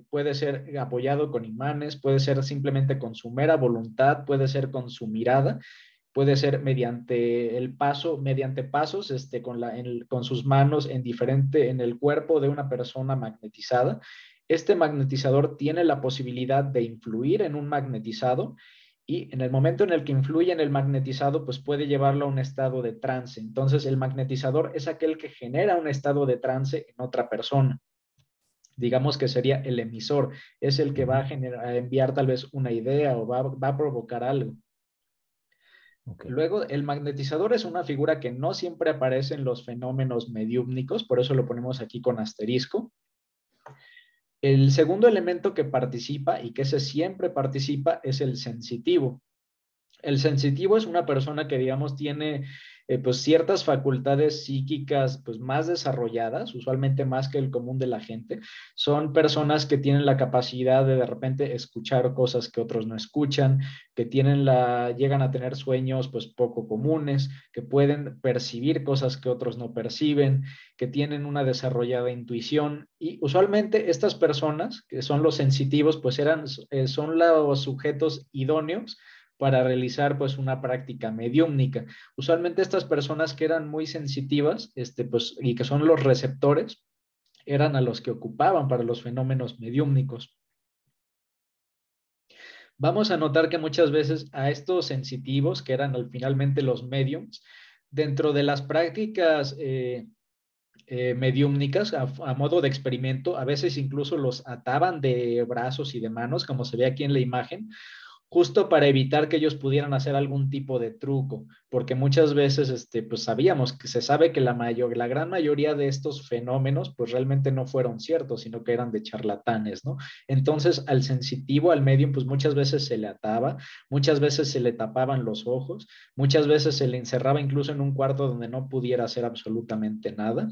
puede ser apoyado con imanes, puede ser simplemente con su mera voluntad, puede ser con su mirada, puede ser mediante pasos con sus manos en el cuerpo de una persona magnetizada. Este magnetizador tiene la posibilidad de influir en un magnetizado, y en el momento en el que influye en el magnetizado, pues puede llevarlo a un estado de trance. Entonces, el magnetizador es aquel que genera un estado de trance en otra persona. Digamos que sería el emisor, es el que va a enviar tal vez una idea o va a provocar algo. Okay. Luego, el magnetizador es una figura que no siempre aparece en los fenómenos mediúmnicos, por eso lo ponemos aquí con asterisco. El segundo elemento que participa y que ese siempre participa es el sensitivo. El sensitivo es una persona que, digamos, tiene pues ciertas facultades psíquicas pues más desarrolladas, usualmente más que el común de la gente. Son personas que tienen la capacidad de repente escuchar cosas que otros no escuchan, que llegan a tener sueños pues poco comunes, que pueden percibir cosas que otros no perciben, que tienen una desarrollada intuición, y usualmente estas personas, que son los sensitivos, pues son los sujetos idóneos para realizar pues una práctica mediúmnica. Usualmente estas personas que eran muy sensitivas, pues, y que son los receptores, eran a los que ocupaban para los fenómenos mediúmnicos. Vamos a notar que muchas veces a estos sensitivos, que eran finalmente los mediums, dentro de las prácticas mediúmnicas, a modo de experimento, a veces incluso los ataban de brazos y de manos, como se ve aquí en la imagen, justo para evitar que ellos pudieran hacer algún tipo de truco, porque muchas veces pues sabíamos que se sabe que la gran mayoría de estos fenómenos pues realmente no fueron ciertos, sino que eran de charlatanes, ¿no? Entonces al sensitivo, al medium, pues muchas veces se le ataba, muchas veces se le tapaban los ojos, muchas veces se le encerraba incluso en un cuarto donde no pudiera hacer absolutamente nada.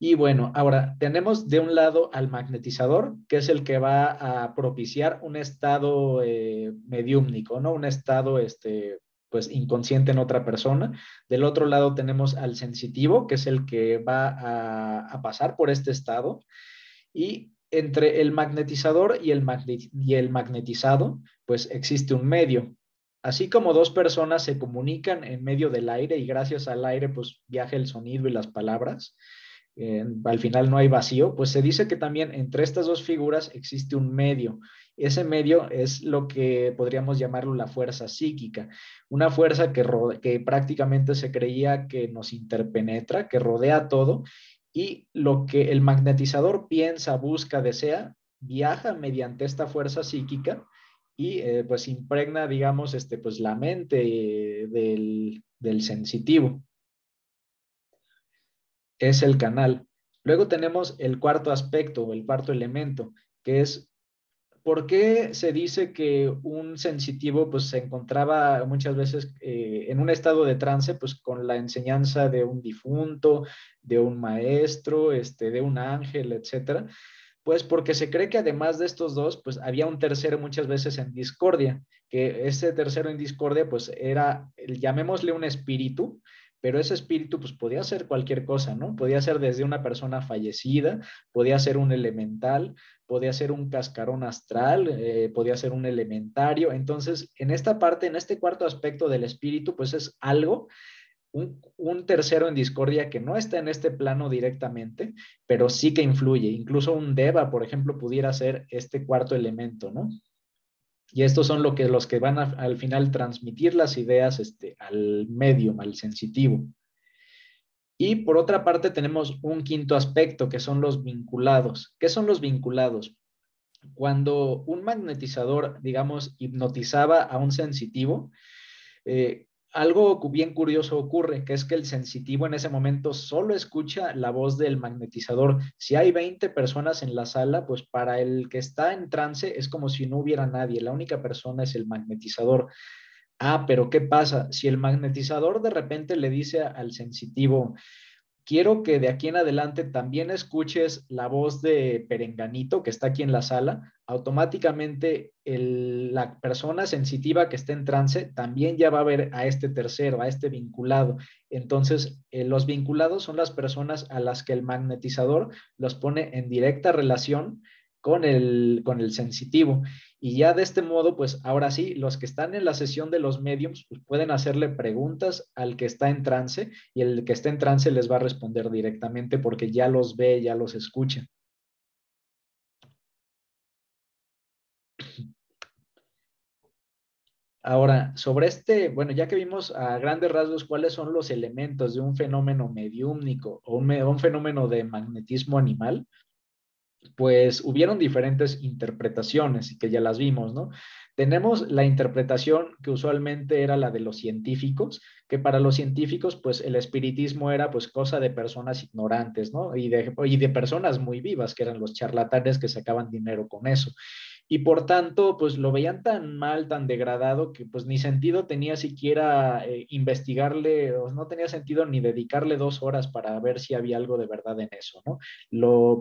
Y bueno, ahora tenemos de un lado al magnetizador, que es el que va a propiciar un estado mediúmnico, ¿no? Un estado pues inconsciente en otra persona. Del otro lado tenemos al sensitivo, que es el que va a pasar por este estado. Y entre el magnetizador y el magnetizado, pues existe un medio. Así como dos personas se comunican en medio del aire y gracias al aire pues viaja el sonido y las palabras, al final no hay vacío, pues se dice que también entre estas dos figuras existe un medio. Ese medio es lo que podríamos llamarlo la fuerza psíquica, una fuerza que prácticamente se creía que nos interpenetra, que rodea todo, y lo que el magnetizador piensa, busca, desea, viaja mediante esta fuerza psíquica y pues impregna, digamos, pues la mente del sensitivo. Es el canal. Luego tenemos el cuarto aspecto, el cuarto elemento, que es por qué se dice que un sensitivo pues se encontraba muchas veces en un estado de trance pues con la enseñanza de un difunto, de un maestro, de un ángel, etcétera. Pues porque se cree que además de estos dos, pues había un tercero muchas veces en discordia, que ese tercero en discordia pues era, llamémosle un espíritu, pero ese espíritu pues podía ser cualquier cosa, ¿no? Podía ser desde una persona fallecida, podía ser un elemental, podía ser un cascarón astral, podía ser un elementario. Entonces, en esta parte, en este cuarto aspecto del espíritu, pues es algo, un tercero en discordia que no está en este plano directamente, pero sí que influye. Incluso un deva, por ejemplo, pudiera ser este cuarto elemento, ¿no? Y estos son los que van al final transmitir las ideas al medium, al sensitivo. Y por otra parte tenemos un quinto aspecto, que son los vinculados. ¿Qué son los vinculados? Cuando un magnetizador, digamos, hipnotizaba a un sensitivo, algo bien curioso ocurre, que es que el sensitivo en ese momento solo escucha la voz del magnetizador. Si hay 20 personas en la sala, pues para el que está en trance es como si no hubiera nadie, la única persona es el magnetizador. Ah, pero ¿qué pasa? Si el magnetizador de repente le dice al sensitivo, quiero que de aquí en adelante también escuches la voz de Perenganito, que está aquí en la sala, automáticamente la persona sensitiva que esté en trance también ya va a ver a este tercero, a este vinculado. Entonces, los vinculados son las personas a las que el magnetizador los pone en directa relación con el sensitivo. Y ya de este modo, pues ahora sí, los que están en la sesión de los mediums pues, pueden hacerle preguntas al que está en trance y el que está en trance les va a responder directamente porque ya los ve, ya los escucha. Ahora, sobre bueno, ya que vimos a grandes rasgos cuáles son los elementos de un fenómeno mediúmnico o un fenómeno de magnetismo animal, pues hubieron diferentes interpretaciones y que ya las vimos, ¿no? Tenemos la interpretación que usualmente era la de los científicos, que para los científicos, pues el espiritismo era pues cosa de personas ignorantes, ¿no? Y de personas muy vivas, que eran los charlatanes que sacaban dinero con eso. y por tanto, pues lo veían tan mal, tan degradado, que pues ni sentido tenía siquiera investigarle, o no tenía sentido ni dedicarle 2 horas para ver si había algo de verdad en eso, ¿no?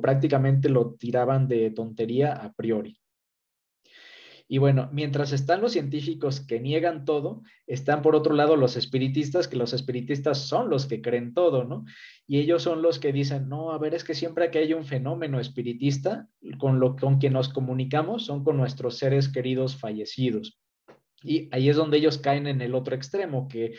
Prácticamente lo tiraban de tontería a priori. Y bueno, mientras están los científicos que niegan todo, están por otro lado los espiritistas, que los espiritistas son los que creen todo, ¿no? Y ellos son los que dicen, no, a ver, es que siempre que hay un fenómeno espiritista, con quien nos comunicamos son con nuestros seres queridos fallecidos. Y ahí es donde ellos caen en el otro extremo, que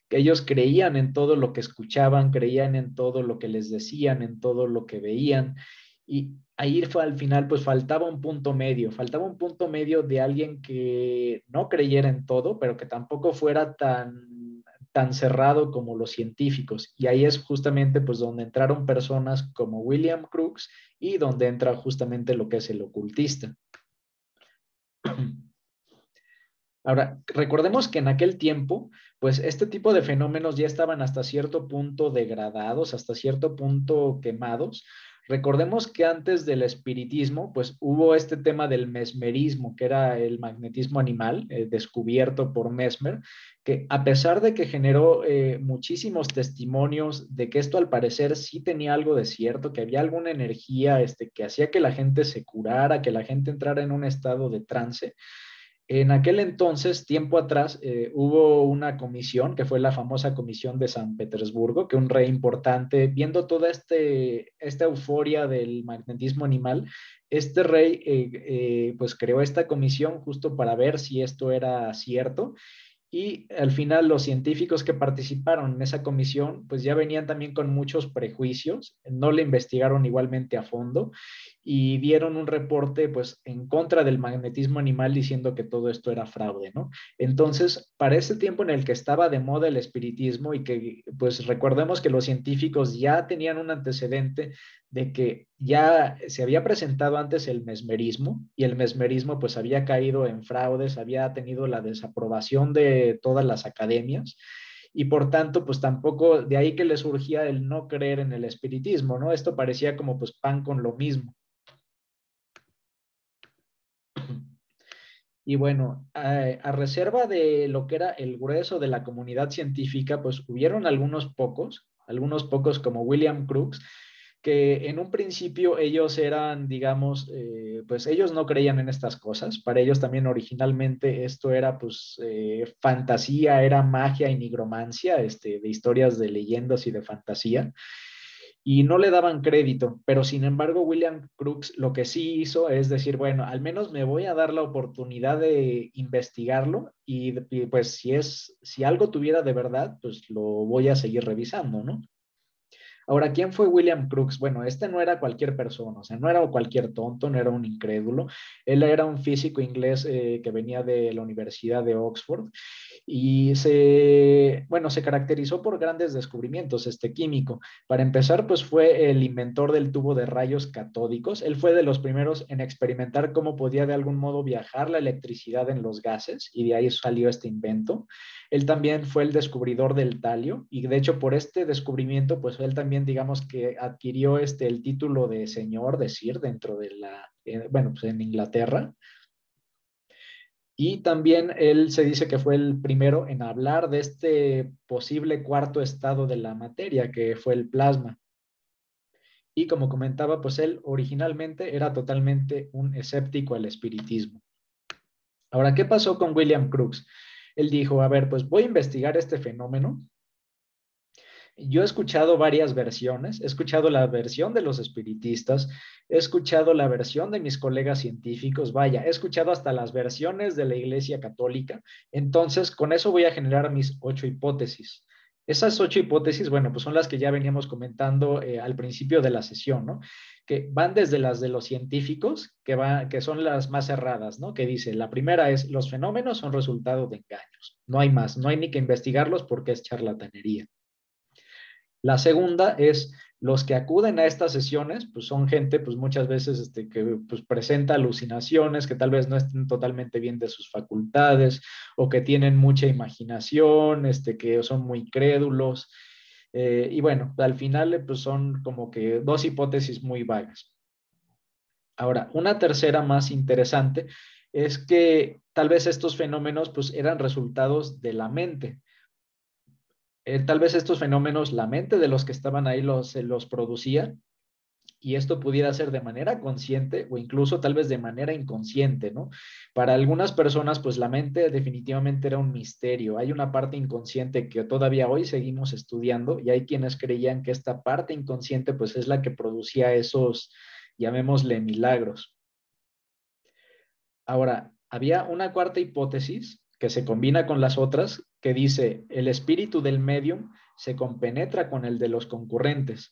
ellos creían en todo lo que escuchaban, creían en todo lo que les decían, en todo lo que veían. Y ahí fue al final, pues faltaba un punto medio de alguien que no creyera en todo, pero que tampoco fuera tan cerrado como los científicos. Y ahí es justamente pues donde entraron personas como William Crookes y donde entra justamente lo que es el ocultista. Ahora, recordemos que en aquel tiempo, pues este tipo de fenómenos ya estaban hasta cierto punto degradados, hasta cierto punto quemados. Recordemos que antes del espiritismo, pues hubo este tema del mesmerismo, que era el magnetismo animal, descubierto por Mesmer, que a pesar de que generó muchísimos testimonios de que esto al parecer sí tenía algo de cierto, que había alguna energía que hacía que la gente se curara, que la gente entrara en un estado de trance. En aquel entonces, tiempo atrás, hubo una comisión, que fue la famosa Comisión de San Petersburgo, que un rey importante, viendo toda esta euforia del magnetismo animal, este rey pues creó esta comisión justo para ver si esto era cierto. Y al final los científicos que participaron en esa comisión, pues ya venían también con muchos prejuicios, no le investigaron igualmente a fondo y dieron un reporte pues en contra del magnetismo animal diciendo que todo esto era fraude, ¿no? Entonces, para ese tiempo en el que estaba de moda el espiritismo y que pues recordemos que los científicos ya tenían un antecedente de que ya se había presentado antes el mesmerismo y el mesmerismo pues había caído en fraudes, había tenido la desaprobación de todas las academias y por tanto pues tampoco de ahí que le surgía el no creer en el espiritismo, ¿no? Esto parecía como pues pan con lo mismo. Y bueno, a reserva de lo que era el grueso de la comunidad científica, pues hubieron algunos pocos como William Crookes, que en un principio ellos eran, digamos, pues ellos no creían en estas cosas. Para ellos también originalmente esto era pues fantasía, era magia y nigromancia, de historias de leyendas y de fantasía y no le daban crédito, pero sin embargo William Crookes lo que sí hizo es decir, bueno, al menos me voy a dar la oportunidad de investigarlo y pues si algo tuviera de verdad, pues lo voy a seguir revisando, ¿no? Ahora, ¿quién fue William Crookes? Bueno, este no era cualquier persona, o sea, no era cualquier tonto, no era un incrédulo. Él era un físico inglés que venía de la Universidad de Oxford y se caracterizó por grandes descubrimientos, químico. Para empezar, pues fue el inventor del tubo de rayos catódicos. Él fue de los primeros en experimentar cómo podía de algún modo viajar la electricidad en los gases y de ahí salió este invento. Él también fue el descubridor del talio y de hecho por este descubrimiento, pues él también digamos que adquirió el título de señor, de Sir, dentro de pues en Inglaterra. Y también él se dice que fue el primero en hablar de este posible cuarto estado de la materia, que fue el plasma. Y como comentaba, pues él originalmente era totalmente un escéptico al espiritismo. Ahora, ¿qué pasó con William Crookes? Él dijo, a ver, pues voy a investigar este fenómeno. Yo he escuchado varias versiones, he escuchado la versión de los espiritistas, he escuchado la versión de mis colegas científicos, vaya, he escuchado hasta las versiones de la Iglesia Católica, entonces con eso voy a generar mis 8 hipótesis. Esas 8 hipótesis, bueno, pues son las que ya veníamos comentando al principio de la sesión, ¿no? Que van desde las de los científicos, que son las más cerradas, ¿no? Que dice, la primera es, los fenómenos son resultado de engaños, no hay más, no hay ni que investigarlos porque es charlatanería. La segunda es los que acuden a estas sesiones, pues son gente, pues muchas veces que pues, presenta alucinaciones, que tal vez no estén totalmente bien de sus facultades o que tienen mucha imaginación, que son muy crédulos. Y bueno, al final pues son como que dos hipótesis muy vagas. Ahora, una tercera más interesante es que tal vez estos fenómenos pues eran resultados de la mente. Tal vez estos fenómenos, la mente de los que estaban ahí los producía, y esto pudiera ser de manera consciente o incluso tal vez de manera inconsciente, ¿no? Para algunas personas, pues la mente definitivamente era un misterio. Hay una parte inconsciente que todavía hoy seguimos estudiando y hay quienes creían que esta parte inconsciente pues es la que producía esos, llamémosle, milagros. Ahora, había una cuarta hipótesis que se combina con las otras, que dice, el espíritu del medium se compenetra con el de los concurrentes.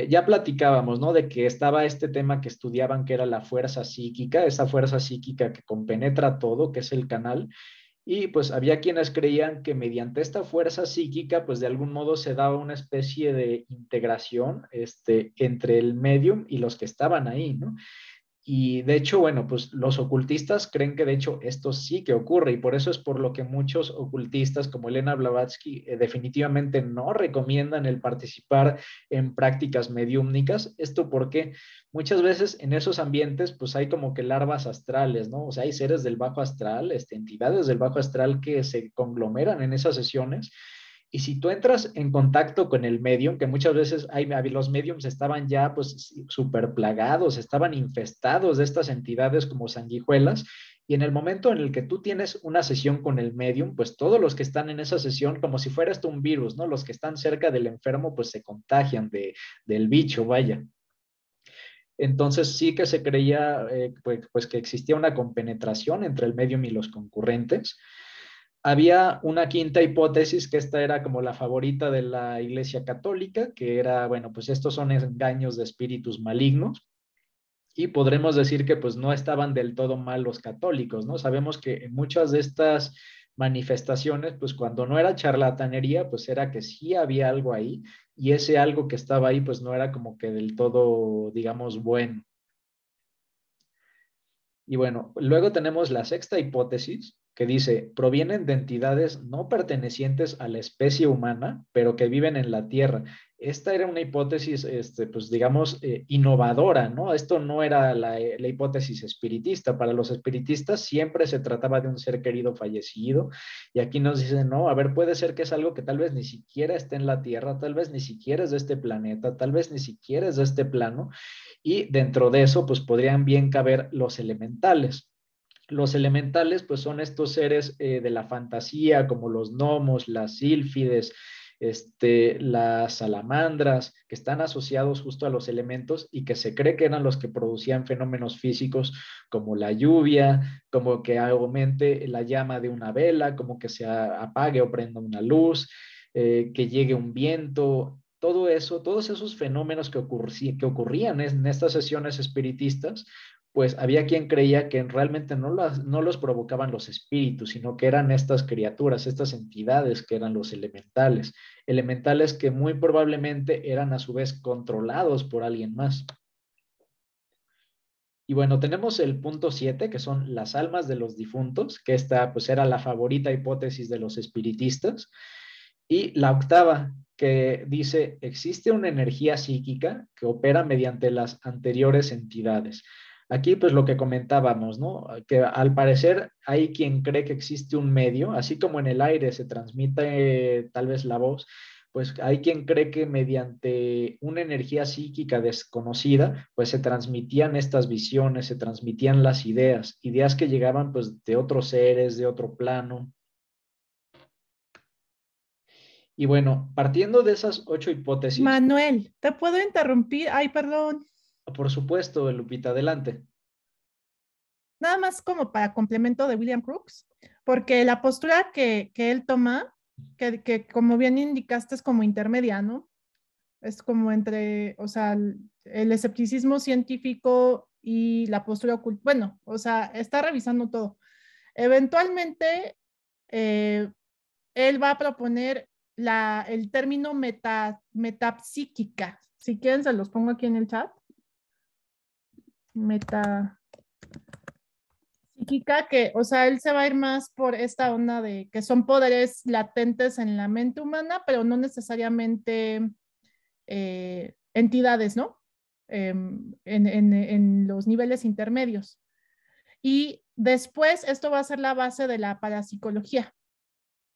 Ya platicábamos, ¿no? De que estaba este tema que estudiaban, que era la fuerza psíquica, esa fuerza psíquica que compenetra todo, que es el canal, y pues había quienes creían que mediante esta fuerza psíquica, pues de algún modo se daba una especie de integración entre el medium y los que estaban ahí, ¿no? Y de hecho, bueno, pues los ocultistas creen que de hecho esto sí que ocurre y por eso es por lo que muchos ocultistas como Elena Blavatsky definitivamente no recomiendan el participar en prácticas mediúmnicas. Esto porque muchas veces en esos ambientes pues hay como que larvas astrales, ¿no? O sea, hay seres del bajo astral, entidades del bajo astral que se conglomeran en esas sesiones. Y si tú entras en contacto con el medium, que muchas veces los mediums estaban ya pues súper plagados, estaban infestados de estas entidades como sanguijuelas, y en el momento en el que tú tienes una sesión con el medium, pues todos los que están en esa sesión, como si fuera esto un virus, ¿no? Los que están cerca del enfermo, pues se contagian del bicho, vaya. Entonces sí que se creía pues que existía una compenetración entre el medium y los concurrentes. Había una quinta hipótesis, que esta era como la favorita de la Iglesia Católica, que era, bueno, pues estos son engaños de espíritus malignos, y podremos decir que pues no estaban del todo mal los católicos, ¿no? Sabemos que en muchas de estas manifestaciones, pues cuando no era charlatanería, pues era que sí había algo ahí, y ese algo que estaba ahí, pues no era como que del todo, digamos, bueno. Y bueno, luego tenemos la sexta hipótesis que dice, provienen de entidades no pertenecientes a la especie humana, pero que viven en la Tierra. Esta era una hipótesis, pues digamos, innovadora, ¿no? Esto no era la hipótesis espiritista. Para los espiritistas siempre se trataba de un ser querido fallecido. Y aquí nos dicen, no, a ver, puede ser que es algo que tal vez ni siquiera esté en la Tierra, tal vez ni siquiera es de este planeta, tal vez ni siquiera es de este plano. Y dentro de eso, pues podrían bien caber los elementales. Los elementales, pues son estos seres de la fantasía, como los gnomos, las sílfides, las salamandras, que están asociados justo a los elementos y que se cree que eran los que producían fenómenos físicos como la lluvia, como que aumente la llama de una vela, como que se apague o prenda una luz, que llegue un viento. Todo eso, todos esos fenómenos que ocurrían en estas sesiones espiritistas, pues había quien creía que realmente no los provocaban los espíritus, sino que eran estas criaturas, estas entidades que eran los elementales, elementales que muy probablemente eran a su vez controlados por alguien más. Y bueno, tenemos el punto 7, que son las almas de los difuntos, que esta pues era la favorita hipótesis de los espiritistas. Y la octava, que dice, existe una energía psíquica que opera mediante las anteriores entidades. Aquí, pues lo que comentábamos, ¿no? Que al parecer hay quien cree que existe un medio, así como en el aire se transmite tal vez la voz, pues hay quien cree que mediante una energía psíquica desconocida, pues se transmitían estas visiones, se transmitían las ideas, ideas que llegaban pues de otros seres, de otro plano. Y bueno, partiendo de esas 8 hipótesis. Manuel, ¿te puedo interrumpir? Ay, perdón. Por supuesto, Lupita, adelante. Nada más como para complemento de William Crookes, porque la postura que él toma, que como bien indicaste es como intermedia, ¿no? Es como entre, o sea, el escepticismo científico y la postura oculta. Bueno, o sea, está revisando todo. Eventualmente, él va a proponer el término metapsíquica. Si quieren, se los pongo aquí en el chat. Metapsíquica, que, o sea, él se va a ir más por esta onda de que son poderes latentes en la mente humana, pero no necesariamente entidades, ¿no? en los niveles intermedios. Y después esto va a ser la base de la parapsicología.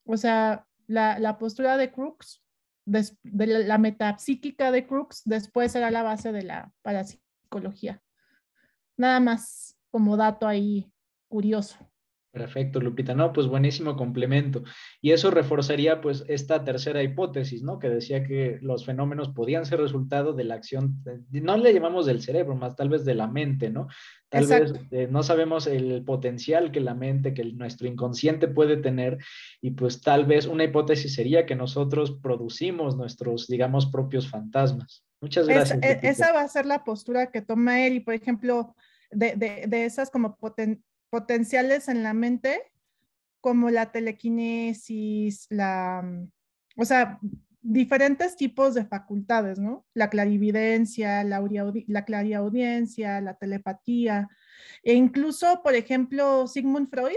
O sea, la postura de Crookes, de la metapsíquica de Crookes, después será la base de la parapsicología. Nada más como dato ahí curioso. Perfecto, Lupita. No, pues buenísimo complemento. Y eso reforzaría pues esta tercera hipótesis, ¿no? Que decía que los fenómenos podían ser resultado de la acción, no le llamamos del cerebro, más tal vez de la mente, ¿no? Tal vez Exacto. no sabemos el potencial que la mente, que nuestro inconsciente puede tener y pues tal vez una hipótesis sería que nosotros producimos nuestros, digamos, propios fantasmas. Muchas gracias, Lupita. Esa va a ser la postura que toma él y, por ejemplo, de esas como potenciales en la mente, como la telequinesis, o sea, diferentes tipos de facultades, ¿no? La clarividencia, la clariaudiencia, la telepatía, e incluso, por ejemplo, Sigmund Freud,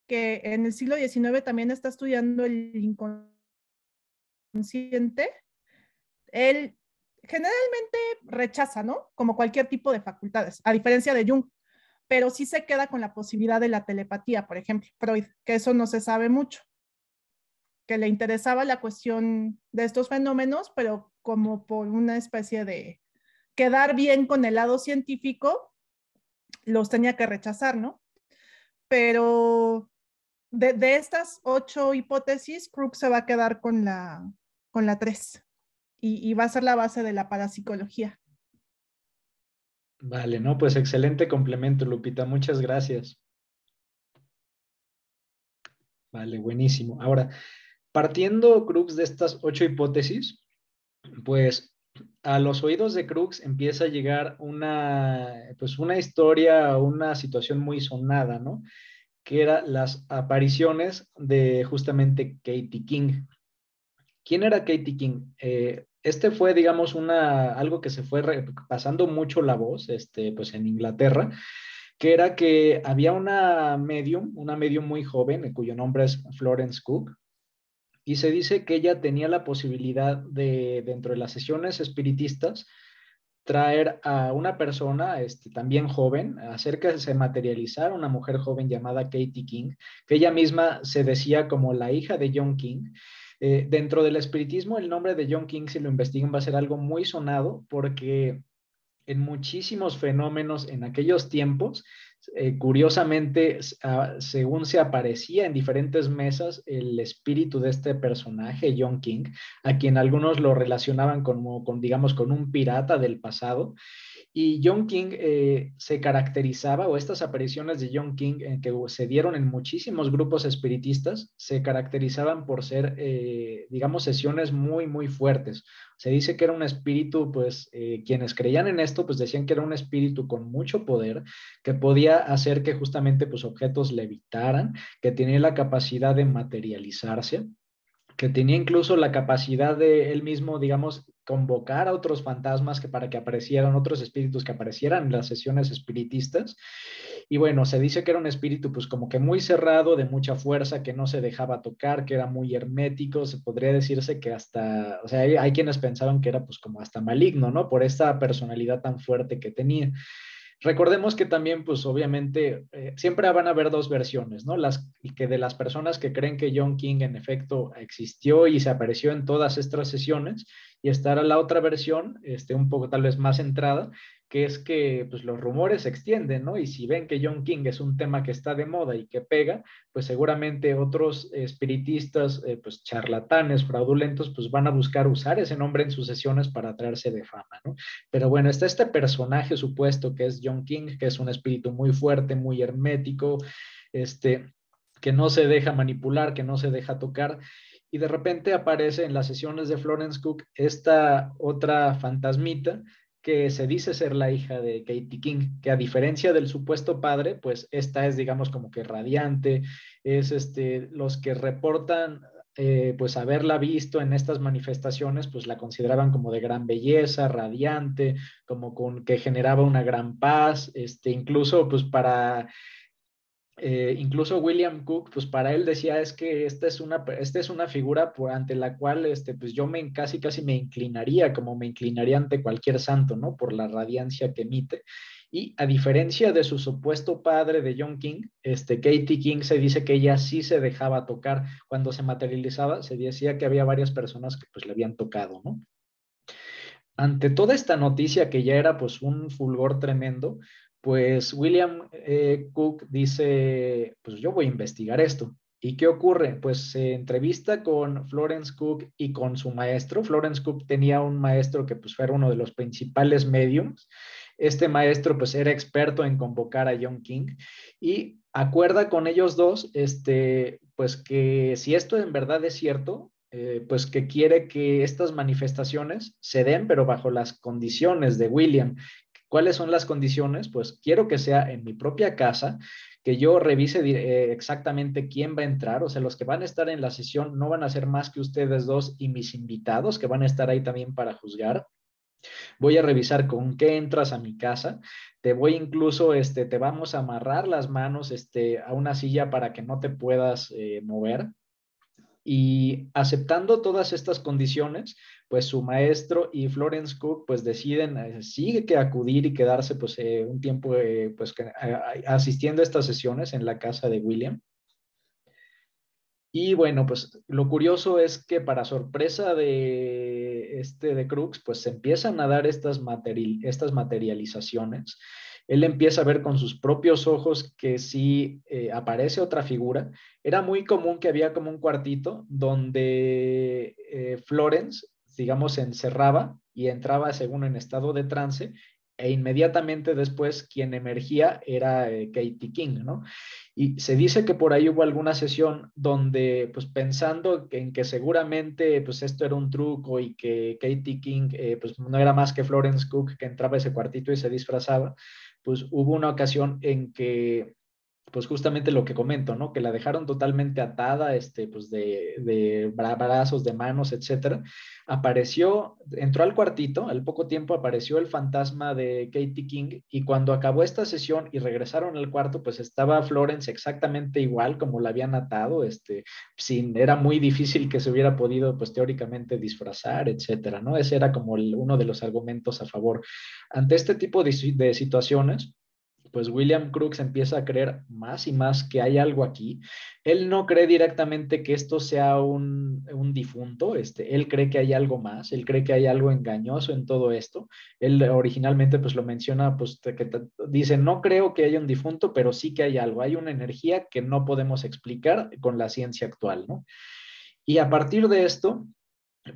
que en el siglo XIX también está estudiando el inconsciente, él generalmente rechaza, ¿no? Como cualquier tipo de facultades, a diferencia de Jung, pero sí se queda con la posibilidad de la telepatía, por ejemplo, Freud, que eso no se sabe mucho, que le interesaba la cuestión de estos fenómenos, pero como por una especie de quedar bien con el lado científico, los tenía que rechazar, ¿no? Pero de estas 8 hipótesis, Crookes se va a quedar con la 3 y va a ser la base de la parapsicología. Vale, no, pues excelente complemento, Lupita. Muchas gracias. Vale, buenísimo. Ahora, partiendo, Crookes, de estas 8 hipótesis, pues a los oídos de Crookes empieza a llegar pues una historia, una situación muy sonada, ¿no? Que eran las apariciones de justamente Katie King. ¿Quién era Katie King? Este fue, digamos, algo que se fue pasando mucho la voz, pues en Inglaterra, que era que había una medium muy joven, cuyo nombre es Florence Cook, y se dice que ella tenía la posibilidad de, dentro de las sesiones espiritistas, traer a una persona también joven, hacer que se materializara una mujer joven llamada Katie King, que ella misma se decía como la hija de John King. Dentro del espiritismo, el nombre de John King, si lo investigan, va a ser algo muy sonado porque en muchísimos fenómenos en aquellos tiempos. Curiosamente, según se aparecía en diferentes mesas, el espíritu de este personaje, John King, a quien algunos lo relacionaban digamos, con un pirata del pasado. Y John King se caracterizaba, o estas apariciones de John King que se dieron en muchísimos grupos espiritistas, se caracterizaban por ser, digamos, sesiones muy, muy fuertes. Se dice que era un espíritu, pues, quienes creían en esto, pues decían que era un espíritu con mucho poder, que podía hacer que justamente, pues, objetos levitaran, que tenía la capacidad de materializarse, que tenía incluso la capacidad de él mismo, digamos, convocar a otros fantasmas para que aparecieran, otros espíritus que aparecieran en las sesiones espiritistas. Y bueno, se dice que era un espíritu pues como que muy cerrado, de mucha fuerza, que no se dejaba tocar, que era muy hermético, se podría decirse que hasta, o sea, hay quienes pensaban que era pues como hasta maligno, ¿no? Por esta personalidad tan fuerte que tenía. Recordemos que también, pues obviamente, siempre van a haber dos versiones, ¿no? De las personas que creen que John King en efecto existió y se apareció en todas estas sesiones, y estará la otra versión, un poco tal vez más centrada, que es que pues los rumores se extienden, ¿no? Y si ven que John King es un tema que está de moda y que pega, pues seguramente otros espiritistas, pues charlatanes, fraudulentos, pues van a buscar usar ese nombre en sus sesiones para traerse de fama, ¿no? Pero bueno, está este personaje supuesto que es John King, que es un espíritu muy fuerte, muy hermético, que no se deja manipular, que no se deja tocar. Y de repente aparece en las sesiones de Florence Cook esta otra fantasmita que se dice ser la hija de Katie King, que a diferencia del supuesto padre, pues esta es, digamos, como que radiante, es los que reportan pues haberla visto en estas manifestaciones, pues la consideraban como de gran belleza, radiante, como que generaba una gran paz, incluso pues para Incluso William Cook, pues para él decía, es que esta es una figura ante la cual pues yo casi me inclinaría, como me inclinaría ante cualquier santo, ¿no? Por la radiancia que emite. Y a diferencia de su supuesto padre de John King, Katie King se dice que ella sí se dejaba tocar. Cuando se materializaba, se decía que había varias personas que pues le habían tocado, ¿no? Ante toda esta noticia que ya era pues un fulgor tremendo, pues William Cook dice, pues yo voy a investigar esto. ¿Y qué ocurre? Pues se entrevista con Florence Cook y con su maestro. Florence Cook tenía un maestro que pues era uno de los principales mediums. Este maestro pues era experto en convocar a John King y acuerda con ellos dos, pues que si esto en verdad es cierto, pues que quiere que estas manifestaciones se den, pero bajo las condiciones de William. ¿Cuáles son las condiciones? Pues quiero que sea en mi propia casa, que yo revise exactamente quién va a entrar, o sea, los que van a estar en la sesión no van a ser más que ustedes dos y mis invitados que van a estar ahí también para juzgar. Voy a revisar con qué entras a mi casa, te voy incluso, te vamos a amarrar las manos, a una silla para que no te puedas mover. Y aceptando todas estas condiciones, pues su maestro y Florence Cook pues deciden sí que acudir y quedarse pues un tiempo pues asistiendo a estas sesiones en la casa de William. Y bueno, pues lo curioso es que para sorpresa de Crooks, pues se empiezan a dar estas materializaciones. Él empieza a ver con sus propios ojos que sí aparece otra figura. Era muy común que había como un cuartito donde Florence, digamos, se encerraba y entraba según en estado de trance e inmediatamente después quien emergía era Katie King, ¿no? Y se dice que por ahí hubo alguna sesión donde, pues pensando en que seguramente pues esto era un truco y que Katie King pues no era más que Florence Cook que entraba a ese cuartito y se disfrazaba, pues hubo una ocasión en que pues justamente lo que comento, ¿no? Que la dejaron totalmente atada, pues de brazos, de manos, etcétera. Apareció, entró al cuartito, al poco tiempo apareció el fantasma de Katie King y cuando acabó esta sesión y regresaron al cuarto, pues estaba Florence exactamente igual como la habían atado, era muy difícil que se hubiera podido, pues teóricamente disfrazar, etcétera, ¿no? Ese era como uno de los argumentos a favor. Ante este tipo de situaciones, pues William Crookes empieza a creer más y más que hay algo aquí. Él no cree directamente que esto sea un difunto, él cree que hay algo más, él cree que hay algo engañoso en todo esto. Él originalmente pues lo menciona, pues dice, no creo que haya un difunto, pero sí que hay algo, hay una energía que no podemos explicar con la ciencia actual, ¿no? Y a partir de esto,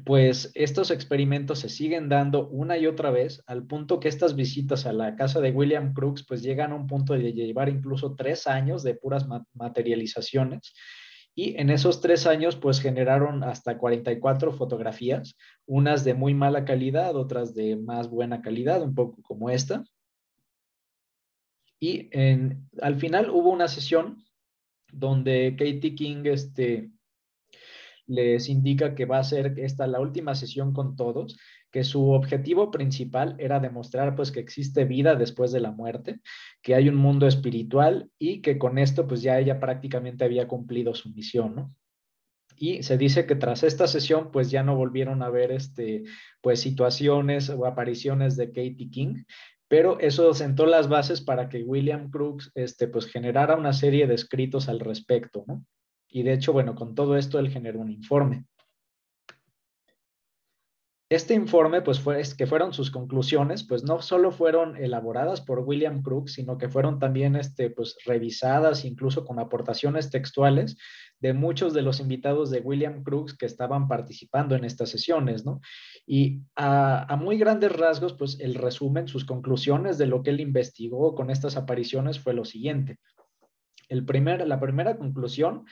pues estos experimentos se siguen dando una y otra vez, al punto que estas visitas a la casa de William Crookes pues llegan a un punto de llevar incluso 3 años de puras materializaciones. Y en esos 3 años pues generaron hasta 44 fotografías, unas de muy mala calidad, otras de más buena calidad, un poco como esta. Y al final hubo una sesión donde Katie King les indica que va a ser esta la última sesión con todos, que su objetivo principal era demostrar pues que existe vida después de la muerte, que hay un mundo espiritual y que con esto pues ya ella prácticamente había cumplido su misión, ¿no? Y se dice que tras esta sesión pues ya no volvieron a ver pues situaciones o apariciones de Katie King, pero eso sentó las bases para que William Crookes pues generara una serie de escritos al respecto, ¿no? Y de hecho, bueno, con todo esto él generó un informe. Este informe, pues que fueron sus conclusiones, pues no solo fueron elaboradas por William Crookes, sino que fueron también pues, revisadas, incluso con aportaciones textuales de muchos de los invitados de William Crookes que estaban participando en estas sesiones, ¿no? Y a muy grandes rasgos, pues el resumen, sus conclusiones de lo que él investigó con estas apariciones fue lo siguiente. La primera conclusión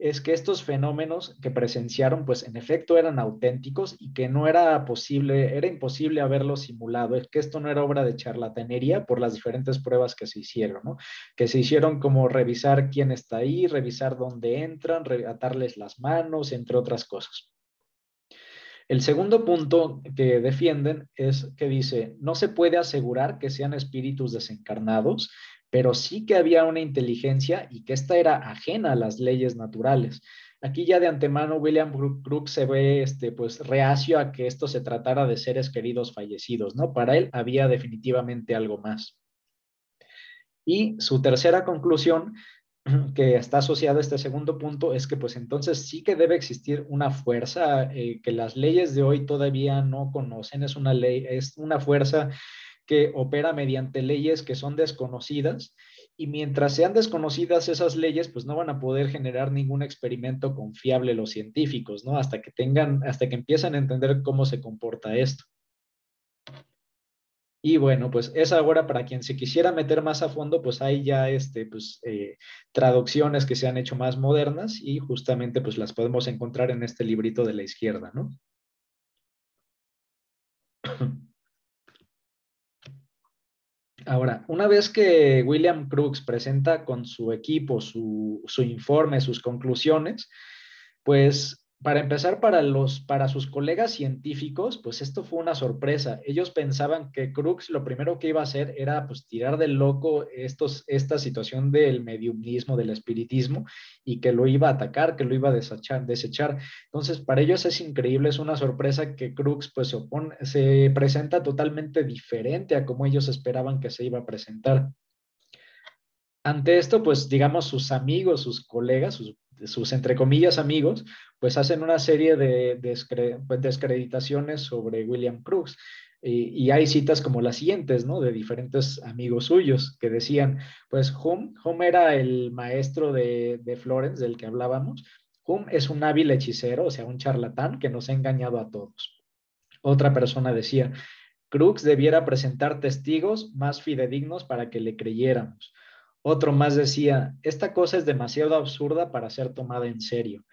es que estos fenómenos que presenciaron, pues en efecto eran auténticos y que no era posible, era imposible haberlos simulado, es que esto no era obra de charlatanería por las diferentes pruebas que se hicieron, ¿no? Que se hicieron como revisar quién está ahí, revisar dónde entran, atarles las manos, entre otras cosas. El segundo punto que defienden es que dice, no se puede asegurar que sean espíritus desencarnados, pero sí que había una inteligencia y que esta era ajena a las leyes naturales. Aquí ya de antemano William Crookes se ve pues reacio a que esto se tratara de seres queridos fallecidos, ¿no? Para él había definitivamente algo más. Y su tercera conclusión, que está asociada a este segundo punto, es que pues entonces sí que debe existir una fuerza que las leyes de hoy todavía no conocen. Es una ley, es una fuerza que opera mediante leyes que son desconocidas, y mientras sean desconocidas esas leyes, pues no van a poder generar ningún experimento confiable los científicos, ¿no? Hasta que empiezan a entender cómo se comporta esto. Y bueno, pues es ahora para quien se quisiera meter más a fondo, pues hay ya traducciones que se han hecho más modernas, y justamente pues las podemos encontrar en este librito de la izquierda, ¿no? Ahora, una vez que William Crookes presenta con su equipo su informe, sus conclusiones, pues para empezar, para sus colegas científicos, pues esto fue una sorpresa. Ellos pensaban que Crookes lo primero que iba a hacer era pues tirar del loco esta situación del mediumismo, del espiritismo, y que lo iba a atacar, que lo iba a desechar. Entonces, para ellos es increíble, es una sorpresa que Crookes pues se presenta totalmente diferente a como ellos esperaban que se iba a presentar. Ante esto, pues digamos, sus amigos, sus colegas, sus entre comillas amigos, pues hacen una serie de descreditaciones sobre William Crookes. Y hay citas como las siguientes, ¿no? De diferentes amigos suyos que decían, pues Hume era el maestro de Florence del que hablábamos. Hume es un hábil hechicero, o sea, un charlatán que nos ha engañado a todos. Otra persona decía, Crookes debiera presentar testigos más fidedignos para que le creyéramos. Otro más decía, esta cosa es demasiado absurda para ser tomada en serio.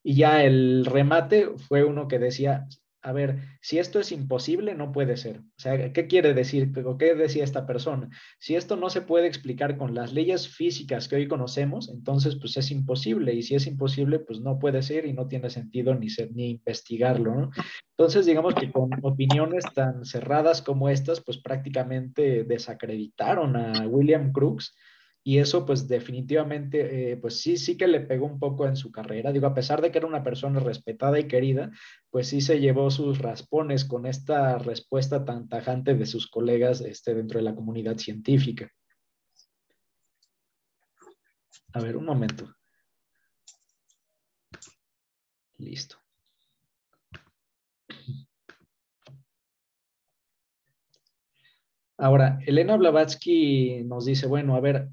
Y ya el remate fue uno que decía, a ver, si esto es imposible, no puede ser. O sea, ¿qué quiere decir? ¿O qué decía esta persona? Si esto no se puede explicar con las leyes físicas que hoy conocemos, entonces pues es imposible. Y si es imposible, pues no puede ser y no tiene sentido ni investigarlo, ¿no? Entonces, digamos que con opiniones tan cerradas como estas, pues prácticamente desacreditaron a William Crookes, y eso pues definitivamente, pues sí que le pegó un poco en su carrera. Digo, a pesar de que era una persona respetada y querida, pues sí se llevó sus raspones con esta respuesta tan tajante de sus colegas dentro de la comunidad científica. A ver, un momento. Listo. Ahora, Elena Blavatsky nos dice, bueno, a ver,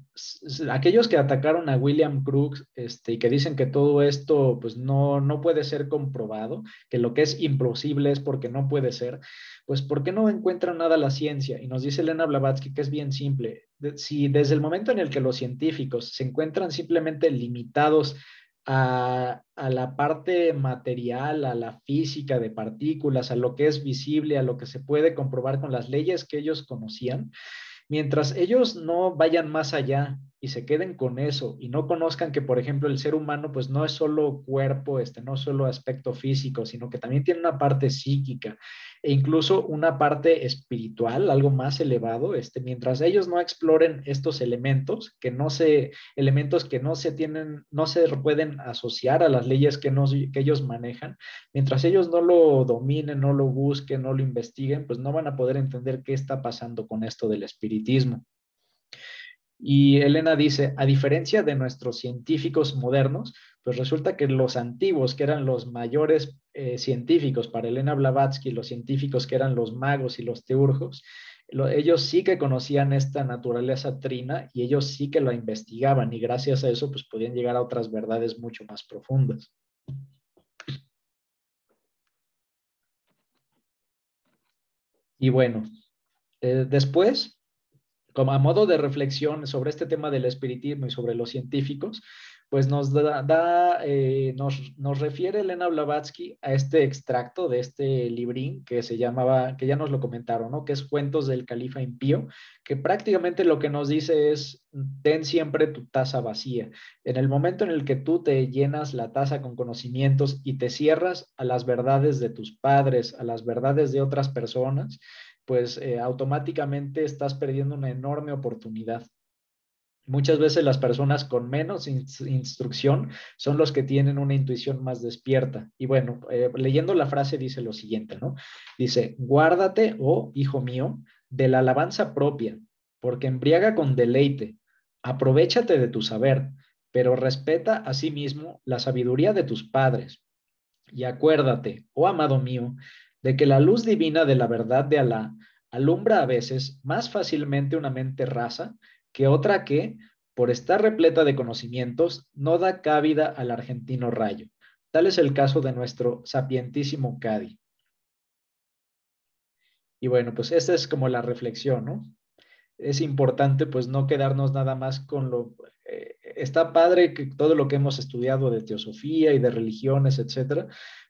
aquellos que atacaron a William Crookes y que dicen que todo esto pues no puede ser comprobado, que lo que es imposible es porque no puede ser, pues ¿por qué no encuentran nada la ciencia? Y nos dice Elena Blavatsky que es bien simple. Si desde el momento en el que los científicos se encuentran simplemente limitados a la parte material, a la física de partículas, a lo que es visible, a lo que se puede comprobar con las leyes que ellos conocían, mientras ellos no vayan más allá y se queden con eso y no conozcan que, por ejemplo, el ser humano pues no es solo cuerpo, no es solo aspecto físico, sino que también tiene una parte psíquica e incluso una parte espiritual, algo más elevado, mientras ellos no exploren estos elementos que no se tienen, no se pueden asociar a las leyes que ellos manejan, mientras ellos no lo dominen, no lo busquen, no lo investiguen, pues no van a poder entender qué está pasando con esto del espiritismo. Y Elena dice, a diferencia de nuestros científicos modernos, pues resulta que los antiguos, que eran los mayores científicos para Elena Blavatsky, los científicos que eran los magos y los teurgos, ellos sí que conocían esta naturaleza trina y ellos sí que la investigaban, y gracias a eso pues podían llegar a otras verdades mucho más profundas. Y bueno, después, como a modo de reflexión sobre este tema del espiritismo y sobre los científicos, pues nos refiere Elena Blavatsky a este extracto de este librín que se llamaba, que ya nos lo comentaron, ¿no? Que es Cuentos del Califa Impío, que prácticamente lo que nos dice es, ten siempre tu taza vacía. En el momento en el que tú te llenas la taza con conocimientos y te cierras a las verdades de tus padres, a las verdades de otras personas, pues automáticamente estás perdiendo una enorme oportunidad. Muchas veces las personas con menos instrucción son los que tienen una intuición más despierta. Y bueno, leyendo la frase dice lo siguiente, ¿no? Dice, guárdate, oh hijo mío, de la alabanza propia, porque embriaga con deleite. Aprovéchate de tu saber, pero respeta asimismo la sabiduría de tus padres. Y acuérdate, oh amado mío, de que la luz divina de la verdad de Alá alumbra a veces más fácilmente una mente rasa que otra que, por estar repleta de conocimientos, no da cabida al argentino rayo. Tal es el caso de nuestro sapientísimo Cadi. Y bueno, pues esta es como la reflexión, ¿no? Es importante pues no quedarnos nada más con lo... está padre que todo lo que hemos estudiado de teosofía y de religiones, etcétera,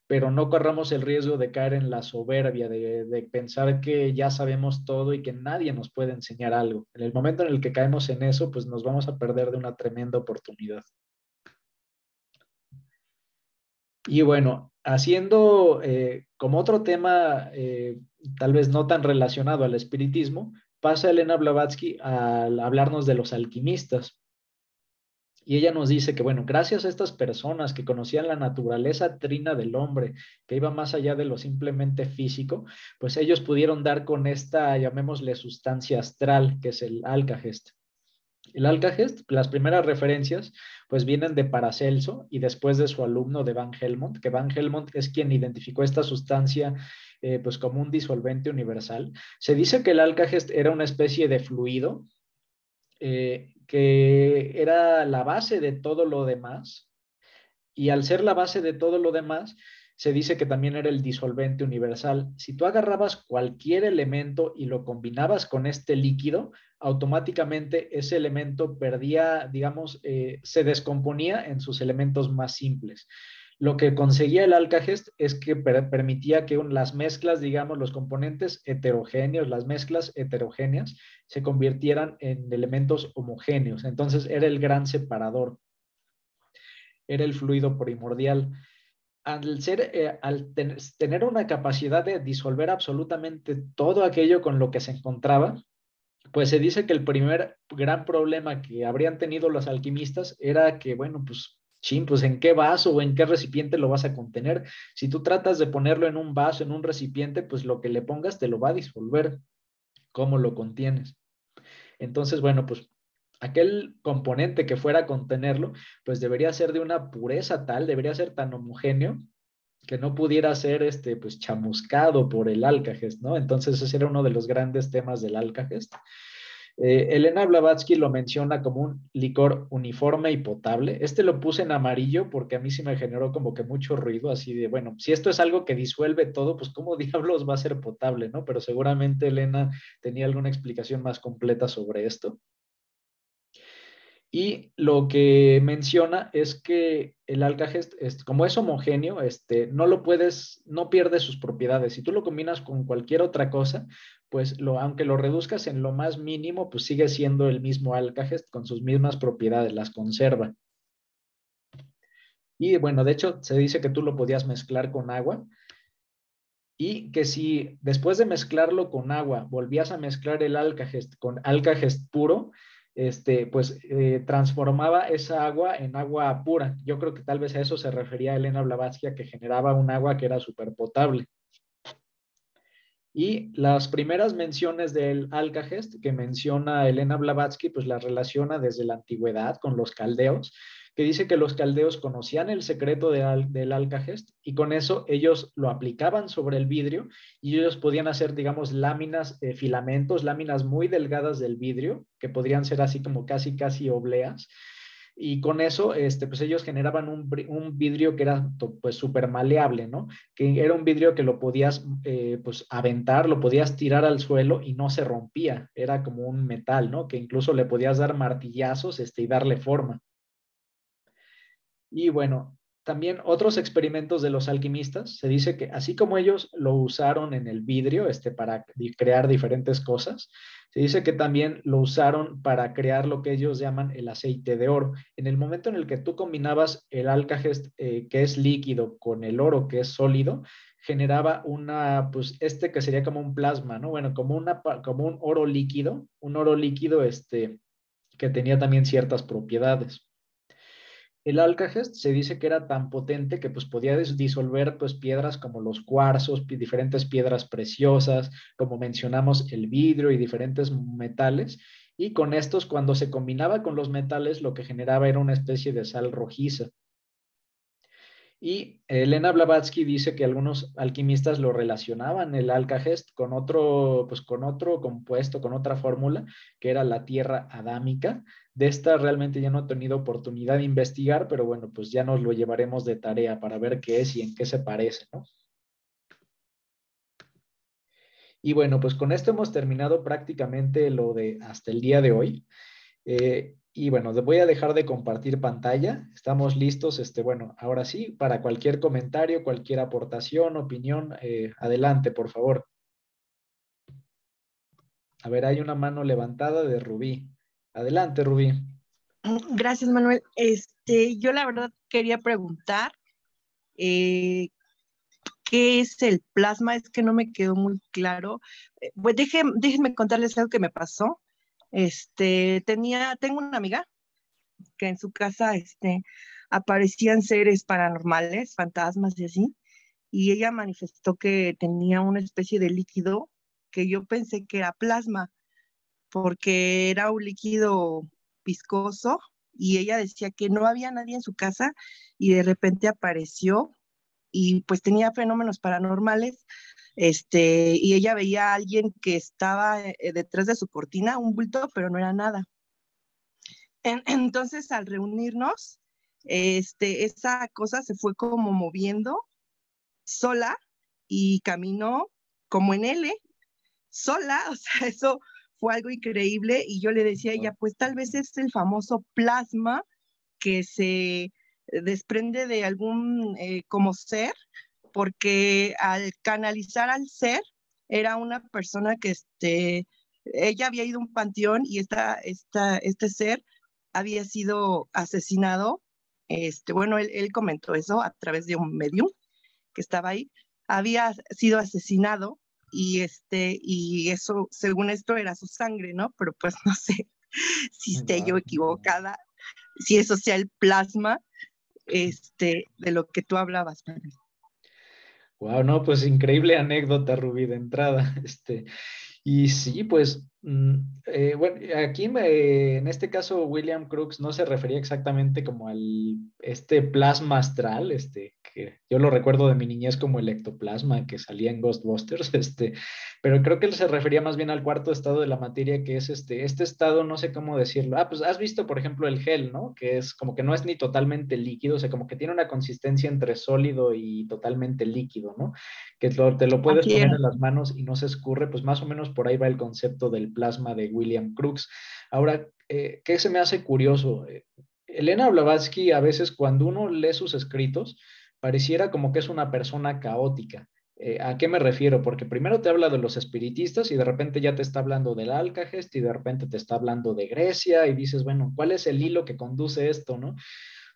pero no corramos el riesgo de caer en la soberbia, de pensar que ya sabemos todo y que nadie nos puede enseñar algo. En el momento en el que caemos en eso, pues nos vamos a perder de una tremenda oportunidad. Y bueno, haciendo como otro tema, tal vez no tan relacionado al espiritismo, pasa Elena Blavatsky a hablarnos de los alquimistas. Y ella nos dice que, bueno, gracias a estas personas que conocían la naturaleza trina del hombre, que iba más allá de lo simplemente físico, pues ellos pudieron dar con esta, llamémosle, sustancia astral, que es el Alcagest. El Alcagest, las primeras referencias, pues vienen de Paracelso y después de su alumno de Van Helmont, que Van Helmont es quien identificó esta sustancia pues como un disolvente universal. Se dice que el Alcagest era una especie de fluido que era la base de todo lo demás, y al ser la base de todo lo demás, se dice que también era el disolvente universal. Si tú agarrabas cualquier elemento y lo combinabas con este líquido, automáticamente ese elemento perdía, digamos, se descomponía en sus elementos más simples. Lo que conseguía el Alcagest es que permitía que las mezclas, digamos, los componentes heterogéneos, las mezclas heterogéneas, se convirtieran en elementos homogéneos. Entonces era el gran separador, era el fluido primordial. Al tener una capacidad de disolver absolutamente todo aquello con lo que se encontraba, pues se dice que el primer gran problema que habrían tenido los alquimistas era que, bueno, pues, chin, pues en qué vaso o en qué recipiente lo vas a contener. Si tú tratas de ponerlo en un vaso, en un recipiente, pues lo que le pongas te lo va a disolver. ¿Cómo lo contienes? Entonces, bueno, pues aquel componente que fuera a contenerlo, pues debería ser de una pureza tal, debería ser tan homogéneo que no pudiera ser pues chamuscado por el Alcagest, ¿no? Entonces ese era uno de los grandes temas del Alcagest. Elena Blavatsky lo menciona como un licor uniforme y potable. Este lo puse en amarillo porque a mí sí me generó como que mucho ruido, así de, bueno, si esto es algo que disuelve todo, pues ¿cómo diablos va a ser potable, no? Pero seguramente Elena tenía alguna explicación más completa sobre esto. Y lo que menciona es que el Alcagest, como es homogéneo, no pierde sus propiedades. Si tú lo combinas con cualquier otra cosa, pues aunque lo reduzcas en lo más mínimo, pues sigue siendo el mismo Alcagest con sus mismas propiedades, las conserva. Y bueno, de hecho, se dice que tú lo podías mezclar con agua y que si después de mezclarlo con agua volvías a mezclar el Alcagest con Alcagest puro, pues transformaba esa agua en agua pura. Yo creo que tal vez a eso se refería Elena Blavatsky, a que generaba un agua que era súper potable. Y las primeras menciones del Alcagest que menciona Elena Blavatsky, pues las relaciona desde la antigüedad con los caldeos, que dice que los caldeos conocían el secreto del Alcagest y con eso ellos lo aplicaban sobre el vidrio y ellos podían hacer, digamos, láminas, filamentos, láminas muy delgadas del vidrio, que podrían ser así como casi obleas. Y con eso, pues ellos generaban un vidrio que era pues súper maleable, ¿no? Que era un vidrio que lo podías pues aventar, lo podías tirar al suelo y no se rompía, era como un metal, ¿no? Que incluso le podías dar martillazos y darle forma. Y bueno, también otros experimentos de los alquimistas, se dice que así como ellos lo usaron en el vidrio para crear diferentes cosas, se dice que también lo usaron para crear lo que ellos llaman el aceite de oro. En el momento en el que tú combinabas el Alcagest, que es líquido, con el oro, que es sólido, generaba pues que sería como un plasma, ¿no? Bueno, como un oro líquido, que tenía también ciertas propiedades. El Alcagest se dice que era tan potente que pues podía disolver pues piedras como los cuarzos, diferentes piedras preciosas, como mencionamos el vidrio y diferentes metales, y con estos cuando se combinaba con los metales lo que generaba era una especie de sal rojiza. Y Elena Blavatsky dice que algunos alquimistas lo relacionaban el Alcagest pues con otro compuesto, con otra fórmula, que era la tierra adámica. De esta realmente ya no he tenido oportunidad de investigar, pero bueno, pues ya nos lo llevaremos de tarea para ver qué es y en qué se parece, ¿no? Y bueno, pues con esto hemos terminado prácticamente lo de hasta el día de hoy. Y bueno, voy a dejar de compartir pantalla. Estamos listos, bueno, ahora sí, para cualquier comentario, cualquier aportación, opinión, adelante, por favor. A ver, hay una mano levantada de Rubí. Adelante, Rubí. Gracias, Manuel. Yo la verdad quería preguntar, ¿qué es el plasma? Es que no me quedó muy claro. Pues déjenme contarles algo que me pasó. Tengo una amiga que en su casa, aparecían seres paranormales, fantasmas y así, y ella manifestó que tenía una especie de líquido que yo pensé que era plasma, porque era un líquido viscoso, y ella decía que no había nadie en su casa y de repente apareció y pues tenía fenómenos paranormales, y ella veía a alguien que estaba detrás de su cortina, un bulto, pero no era nada. Entonces, al reunirnos, esa cosa se fue como moviendo sola y caminó como en L, sola, o sea, eso fue algo increíble y yo le decía a ella, pues tal vez es el famoso plasma que se desprende de algún como ser, porque al canalizar al ser, era una persona que ella había ido a un panteón y este ser había sido asesinado. Bueno, él comentó eso a través de un medium que estaba ahí, había sido asesinado y eso, según esto, era su sangre, ¿no? Pero pues no sé si esté yo equivocada, si eso sea el plasma de lo que tú hablabas, Manuel. Wow, no, pues increíble anécdota, Rubí, de entrada. Y sí, pues, bueno, aquí en este caso William Crookes no se refería exactamente como al plasma astral, que yo lo recuerdo de mi niñez como el ectoplasma que salía en Ghostbusters, pero creo que él se refería más bien al cuarto estado de la materia, que es este estado, no sé cómo decirlo. Ah, pues has visto, por ejemplo, el gel, ¿no? Que es como que no es ni totalmente líquido, o sea, como que tiene una consistencia entre sólido y totalmente líquido, ¿no? Que te lo puedes Así poner es. en las manos y no se escurre, pues más o menos por ahí va el concepto del plasma de William Crookes. Ahora, ¿qué se me hace curioso? Elena Blavatsky, a veces cuando uno lee sus escritos, pareciera como que es una persona caótica. ¿A qué me refiero? Porque primero te habla de los espiritistas y de repente ya te está hablando del Alcagest y de repente te está hablando de Grecia y dices, bueno, ¿cuál es el hilo que conduce esto, no?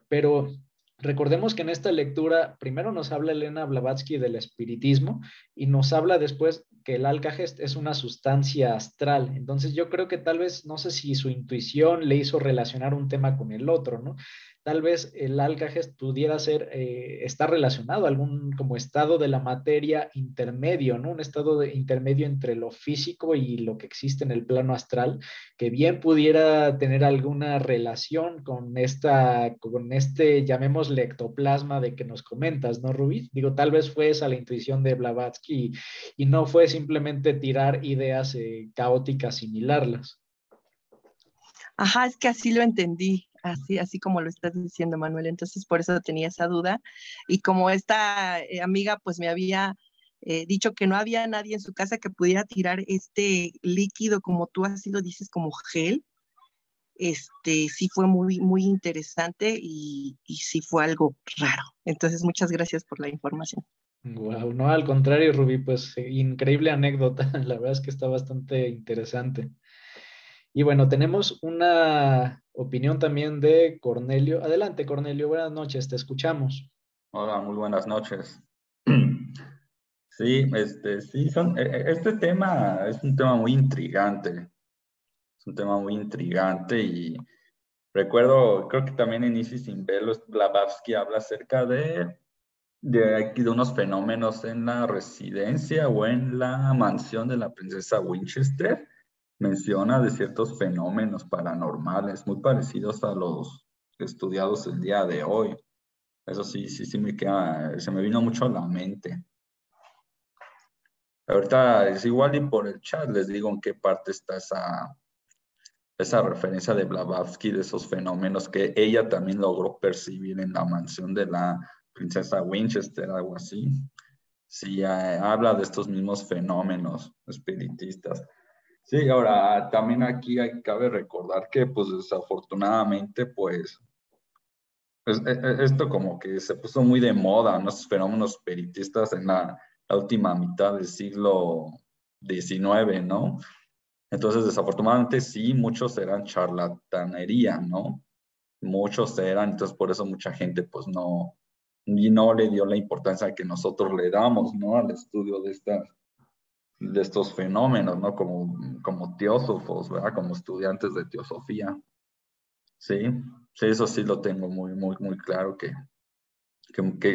Pero recordemos que en esta lectura primero nos habla Elena Blavatsky del espiritismo y nos habla después que el Alcagest es una sustancia astral. Entonces yo creo que tal vez, no sé si su intuición le hizo relacionar un tema con el otro, ¿no? Tal vez el Alcagest pudiera ser, está relacionado a algún como estado de la materia intermedio, ¿no? Un estado intermedio entre lo físico y lo que existe en el plano astral, que bien pudiera tener alguna relación con llamémosle ectoplasma de que nos comentas, ¿no, Rubí? Digo, tal vez fue esa la intuición de Blavatsky y no fue simplemente tirar ideas caóticas sin hilarlas. Ajá, es que así lo entendí, así como lo estás diciendo, Manuel. Entonces, por eso tenía esa duda. Y como esta amiga, pues me había dicho que no había nadie en su casa que pudiera tirar este líquido, como tú así lo dices, como gel, sí fue muy, muy interesante y sí fue algo raro. Entonces, muchas gracias por la información. Wow, no, al contrario, Rubí, pues increíble anécdota. La verdad es que está bastante interesante. Y bueno, tenemos una opinión también de Cornelio. Adelante, Cornelio, buenas noches, te escuchamos. Hola, muy buenas noches. Sí, este tema es un tema muy intrigante. Es un tema muy intrigante y recuerdo, creo que también en Isis sin Velo, Blavatsky habla acerca de unos fenómenos en la residencia o en la mansión de la princesa Winchester. Menciona de ciertos fenómenos paranormales muy parecidos a los estudiados el día de hoy. Eso sí me queda, se me vino mucho a la mente. Ahorita es igual y por el chat les digo en qué parte está esa referencia de Blavatsky, de esos fenómenos que ella también logró percibir en la mansión de la princesa Winchester, algo así. Sí, habla de estos mismos fenómenos espiritistas. Sí, ahora también aquí cabe recordar que pues desafortunadamente pues esto como que se puso muy de moda, ¿no? Estos fenómenos espiritistas en la última mitad del siglo XIX, ¿no? Entonces, desafortunadamente, sí, muchos eran charlatanería, ¿no? Muchos eran, entonces por eso mucha gente, pues, no le dio la importancia que nosotros le damos, ¿no? Al estudio de estos fenómenos, ¿no? Como teósofos, ¿verdad? Como estudiantes de teosofía. Sí, sí, eso sí lo tengo muy, muy, muy claro que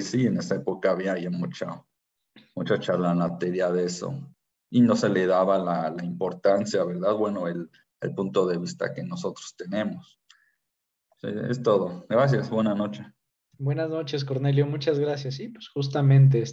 sí, en esa época había mucha charlatanería de eso. Y no se le daba la importancia, ¿verdad? Bueno, el punto de vista que nosotros tenemos. Sí, es todo. Gracias, buena noche. Buenas noches, Cornelio, muchas gracias. Sí, pues justamente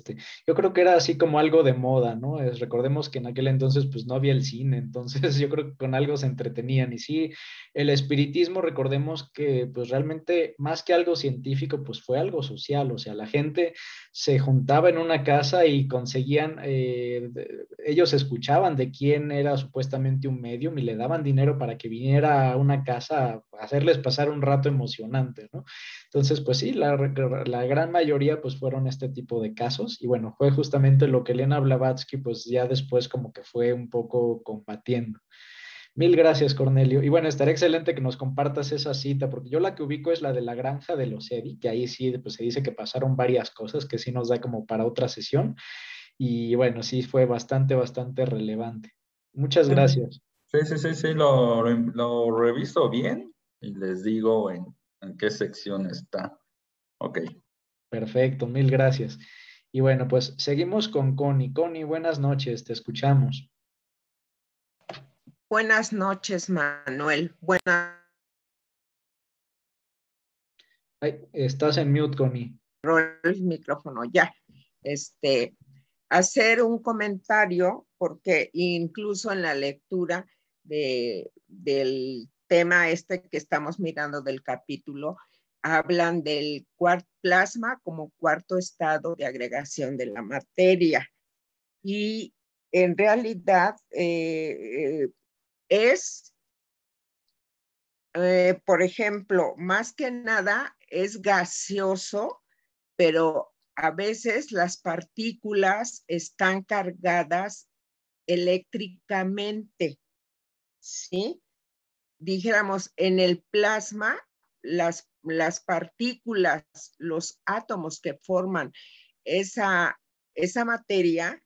yo creo que era así como algo de moda, ¿no? Recordemos que en aquel entonces pues no había el cine, entonces yo creo que con algo se entretenían. Y sí, el espiritismo, recordemos que pues realmente más que algo científico, pues fue algo social, o sea, la gente se juntaba en una casa y conseguían, ellos escuchaban de quién era supuestamente un medium y le daban dinero para que viniera a una casa a hacerles pasar un rato emocionante, ¿no? Entonces, pues sí, la gran mayoría pues fueron este tipo de casos y bueno, fue justamente lo que Elena Blavatsky pues ya después como que fue un poco combatiendo. Mil gracias, Cornelio. Y bueno, estaría excelente que nos compartas esa cita, porque yo la que ubico es la de la granja de los Eddy, que ahí sí pues se dice que pasaron varias cosas que sí nos da como para otra sesión y bueno, sí fue bastante relevante. Muchas gracias. Sí, lo reviso bien y les digo en qué sección está. Ok. Perfecto, mil gracias. Y bueno, pues seguimos con Connie. Connie, buenas noches, te escuchamos. Buenas noches, Manuel. Ay, estás en mute, Connie. El micrófono ya. Hacer un comentario, porque incluso en la lectura del tema que estamos mirando del capítulo, hablan del plasma como cuarto estado de agregación de la materia. Y en realidad por ejemplo, más que nada es gaseoso, pero a veces las partículas están cargadas eléctricamente, ¿sí? Dijéramos, en el plasma, las partículas, los átomos que forman esa materia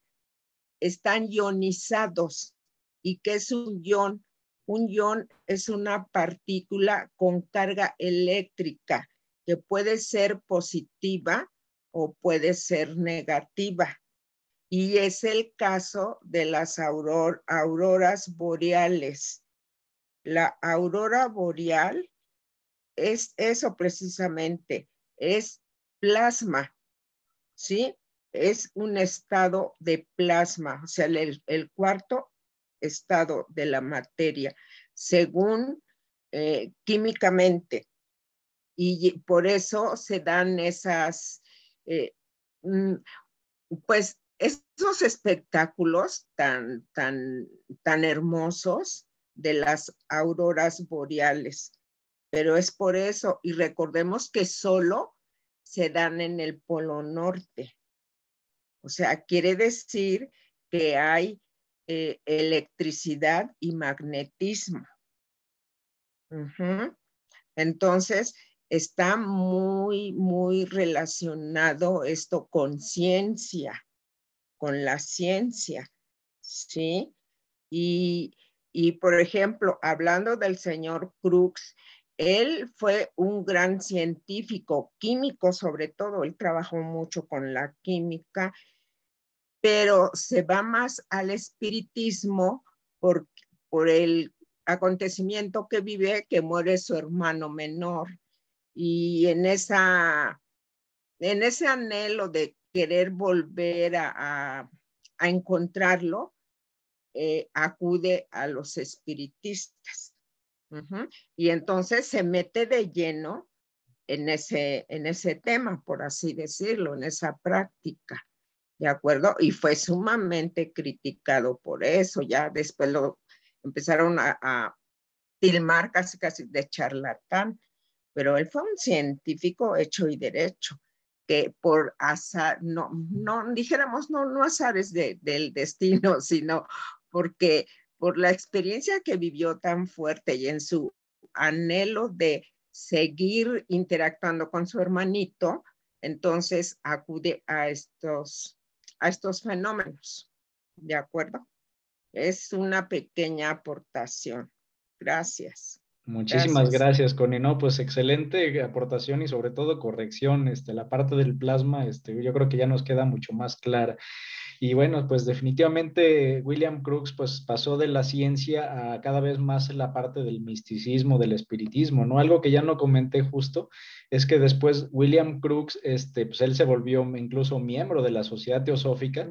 están ionizados. ¿Y qué es un ion? Un ion es una partícula con carga eléctrica que puede ser positiva o puede ser negativa. Y es el caso de las auroras boreales. La aurora boreal es eso precisamente, es plasma, ¿sí? Es un estado de plasma, o sea, el cuarto estado de la materia, según químicamente. Y por eso se dan pues, esos espectáculos tan hermosos de las auroras boreales. Pero es por eso, y recordemos que solo se dan en el Polo Norte. O sea, quiere decir que hay electricidad y magnetismo. Entonces, está muy relacionado esto con ciencia, con la ciencia, ¿sí? Y Y, por ejemplo, hablando del señor Crookes, él fue un gran científico, químico sobre todo, él trabajó mucho con la química, pero se va más al espiritismo por el acontecimiento que vive, que muere su hermano menor. Y en ese anhelo de querer volver a encontrarlo, acude a los espiritistas. Y entonces se mete de lleno en ese tema, por así decirlo, en esa práctica. ¿De acuerdo? Y fue sumamente criticado por eso. Ya después lo empezaron a tilmar casi de charlatán. Pero él fue un científico hecho y derecho, que por azar, no dijéramos, no azares del destino, sino porque por la experiencia que vivió tan fuerte y en su anhelo de seguir interactuando con su hermanito, entonces acude a estos fenómenos. ¿De acuerdo? Es una pequeña aportación. Gracias. Muchísimas gracias, Connie. No, pues excelente aportación y sobre todo corrección. La parte del plasma, yo creo que ya nos queda mucho más clara. Y bueno, pues definitivamente William Crookes pues pasó de la ciencia a cada vez más la parte del misticismo, del espiritismo, ¿no? Algo que ya no comenté justo es que después William Crookes, pues él se volvió incluso miembro de la Sociedad Teosófica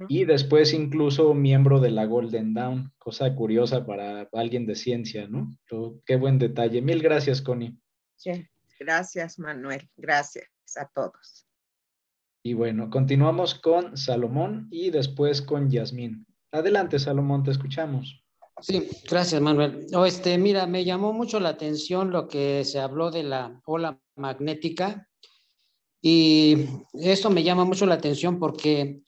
y después incluso miembro de la Golden Dawn, cosa curiosa para alguien de ciencia, ¿no? Pero qué buen detalle. Mil gracias, Connie. Sí, gracias, Manuel. Gracias a todos. Y bueno, continuamos con Salomón y después con Yasmín. Adelante, Salomón, te escuchamos. Sí, gracias, Manuel. Mira, me llamó mucho la atención lo que se habló de la ola magnética y esto me llama mucho la atención porque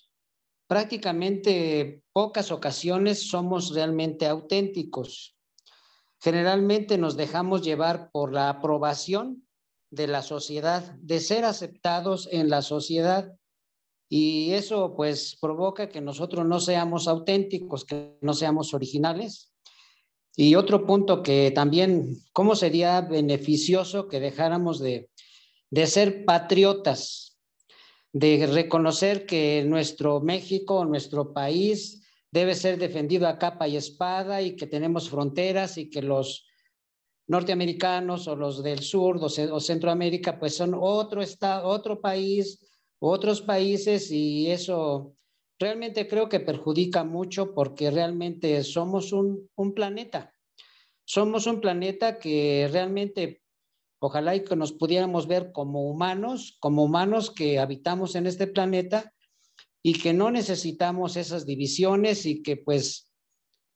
prácticamente pocas ocasiones somos realmente auténticos. Generalmente nos dejamos llevar por la aprobación de la sociedad, de ser aceptados en la sociedad. Y eso pues provoca que nosotros no seamos auténticos, que no seamos originales. Y otro punto que también, ¿cómo sería beneficioso que dejáramos de ser patriotas, de reconocer que nuestro México, nuestro país debe ser defendido a capa y espada y que tenemos fronteras y que los norteamericanos o los del sur o Centroamérica pues son otro país, otros países, y eso realmente creo que perjudica mucho porque realmente somos un planeta. Somos un planeta que realmente ojalá y que nos pudiéramos ver como humanos que habitamos en este planeta y que no necesitamos esas divisiones y que pues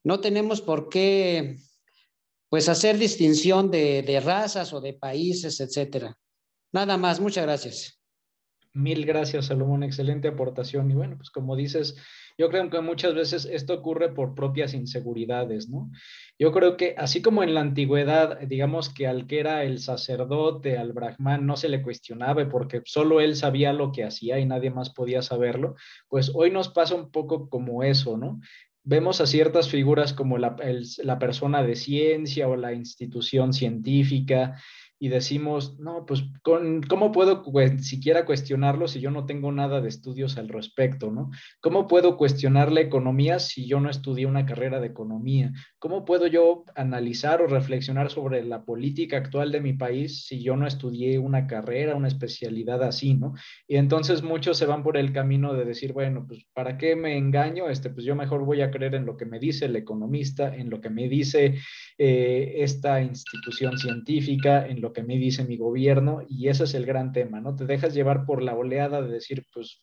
no tenemos por qué pues hacer distinción de razas o de países, etcétera. Nada más, muchas gracias. Mil gracias, Salomón, excelente aportación. Y bueno, pues como dices, yo creo que muchas veces esto ocurre por propias inseguridades, ¿no? Yo creo que así como en la antigüedad, digamos que al que era el sacerdote, al brahman, no se le cuestionaba porque solo él sabía lo que hacía y nadie más podía saberlo, pues hoy nos pasa un poco como eso, ¿no? Vemos a ciertas figuras como la persona de ciencia o la institución científica y decimos, no, pues, ¿cómo puedo siquiera cuestionarlo si yo no tengo nada de estudios al respecto, ¿no? ¿Cómo puedo cuestionar la economía si yo no estudié una carrera de economía? ¿Cómo puedo yo analizar o reflexionar sobre la política actual de mi país si yo no estudié una carrera, una especialidad así, ¿no? Y entonces muchos se van por el camino de decir, bueno, pues, ¿para qué me engaño? Pues yo mejor voy a creer en lo que me dice el economista, en lo que me dice esta institución científica, en lo que me dice mi gobierno, y ese es el gran tema, ¿no? Te dejas llevar por la oleada de decir, pues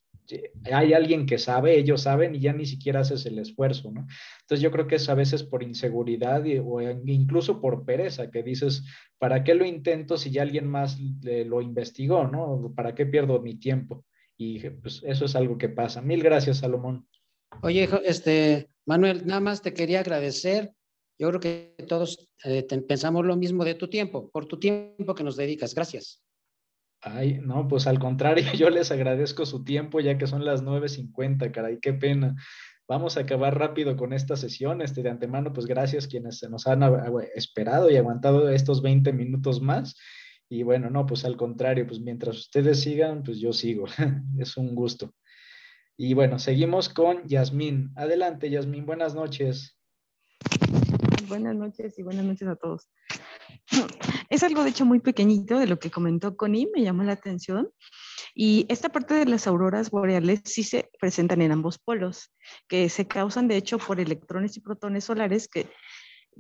hay alguien que sabe, ellos saben, y ya ni siquiera haces el esfuerzo, ¿no? Entonces yo creo que es a veces por inseguridad o incluso por pereza, que dices, ¿para qué lo intento si ya alguien más lo investigó, ¿no? ¿Para qué pierdo mi tiempo? Y pues eso es algo que pasa. Mil gracias, Salomón. Oye, Manuel, nada más te quería agradecer. Yo creo que todos pensamos lo mismo de tu tiempo, por tu tiempo que nos dedicas. Gracias. Ay, no, pues al contrario, yo les agradezco su tiempo ya que son las 9:50, caray, qué pena. vamos a acabar rápido con esta sesión. De antemano, pues gracias quienes se nos han esperado y aguantado estos 20 minutos más. Y bueno, no, pues al contrario, pues mientras ustedes sigan, pues yo sigo. Es un gusto. Y bueno, seguimos con Yasmín. Adelante, Yasmín, buenas noches. Buenas noches y buenas noches a todos. Es algo de hecho muy pequeñito de lo que comentó Connie, me llamó la atención. Y esta parte de las auroras boreales sí se presentan en ambos polos, que se causan de hecho por electrones y protones solares que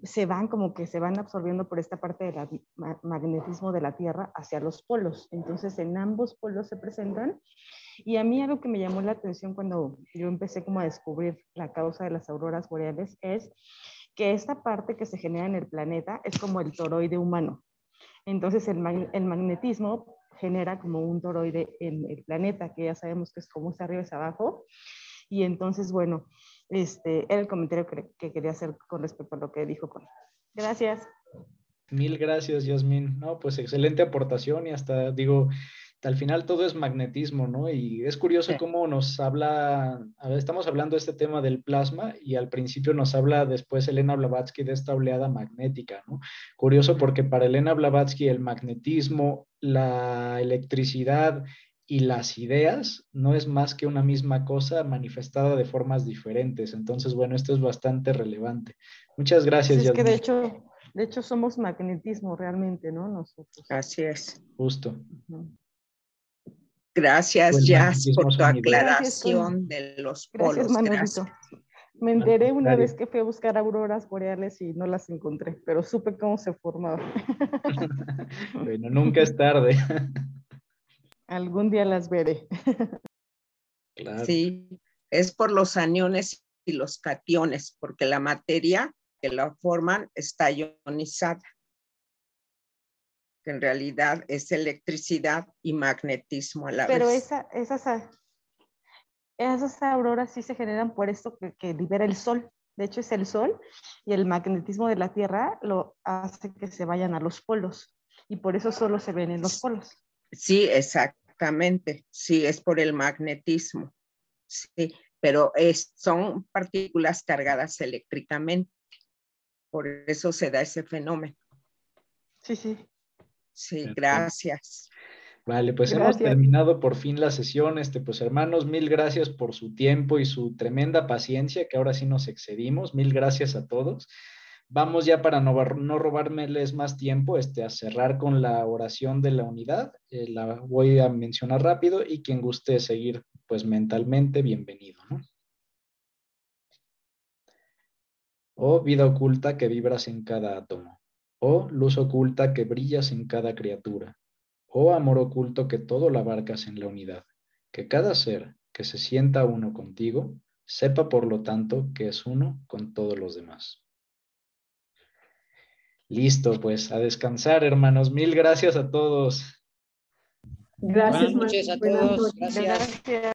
se van absorbiendo por esta parte del magnetismo de la Tierra hacia los polos. Entonces en ambos polos se presentan. Y a mí algo que me llamó la atención cuando yo empecé como a descubrir la causa de las auroras boreales es que esta parte que se genera en el planeta es como el toroide humano. Entonces el magnetismo genera como un toroide en el planeta, que ya sabemos que es como es arriba es abajo. Y entonces, bueno, era el comentario que quería hacer con respecto a lo que dijo Connie. Gracias. Mil gracias, Yasmín. No, pues excelente aportación y hasta digo, al final todo es magnetismo, ¿no? Y es curioso cómo nos habla, a ver, estamos hablando de este tema del plasma y al principio nos habla después Elena Blavatsky de esta oleada magnética, ¿no? Curioso porque para Elena Blavatsky el magnetismo, la electricidad y las ideas no es más que una misma cosa manifestada de formas diferentes. Entonces, bueno, esto es bastante relevante. Muchas gracias, sí, es que Yasmín. de hecho somos magnetismo realmente, ¿no? Nosotros. Así es. Justo. Gracias, Jazz, por tu aclaración Gracias, de los polos. Gracias, Manuelito. Me enteré una vez que fui a buscar auroras boreales y no las encontré, pero supe cómo se formaban. Bueno, nunca es tarde. Algún día las veré. Claro. Sí, es por los aniones y los cationes, porque la materia que la forman está ionizada, que en realidad es electricidad y magnetismo a la Pero vez. esas auroras sí se generan por esto que libera el sol. De hecho, es el sol y el magnetismo de la Tierra lo hace que se vayan a los polos. Y por eso solo se ven en los polos. Sí, exactamente. Sí, es por el magnetismo. Sí, pero son partículas cargadas eléctricamente. Por eso se da ese fenómeno. Sí, sí. Sí, gracias. Vale, pues hemos terminado por fin la sesión. Pues hermanos, mil gracias por su tiempo y su tremenda paciencia, que ahora sí nos excedimos. Mil gracias a todos. Vamos ya para no robármeles más tiempo, a cerrar con la oración de la unidad. La voy a mencionar rápido y quien guste seguir, pues mentalmente, bienvenido, ¿no? Oh vida oculta que vibras en cada átomo. Oh luz oculta que brillas en cada criatura. Oh amor oculto que todo lo abarcas en la unidad. Que cada ser que se sienta uno contigo, sepa por lo tanto que es uno con todos los demás. Listo, pues a descansar, hermanos. Mil gracias a todos. Gracias, Buenas noches a todos. Gracias.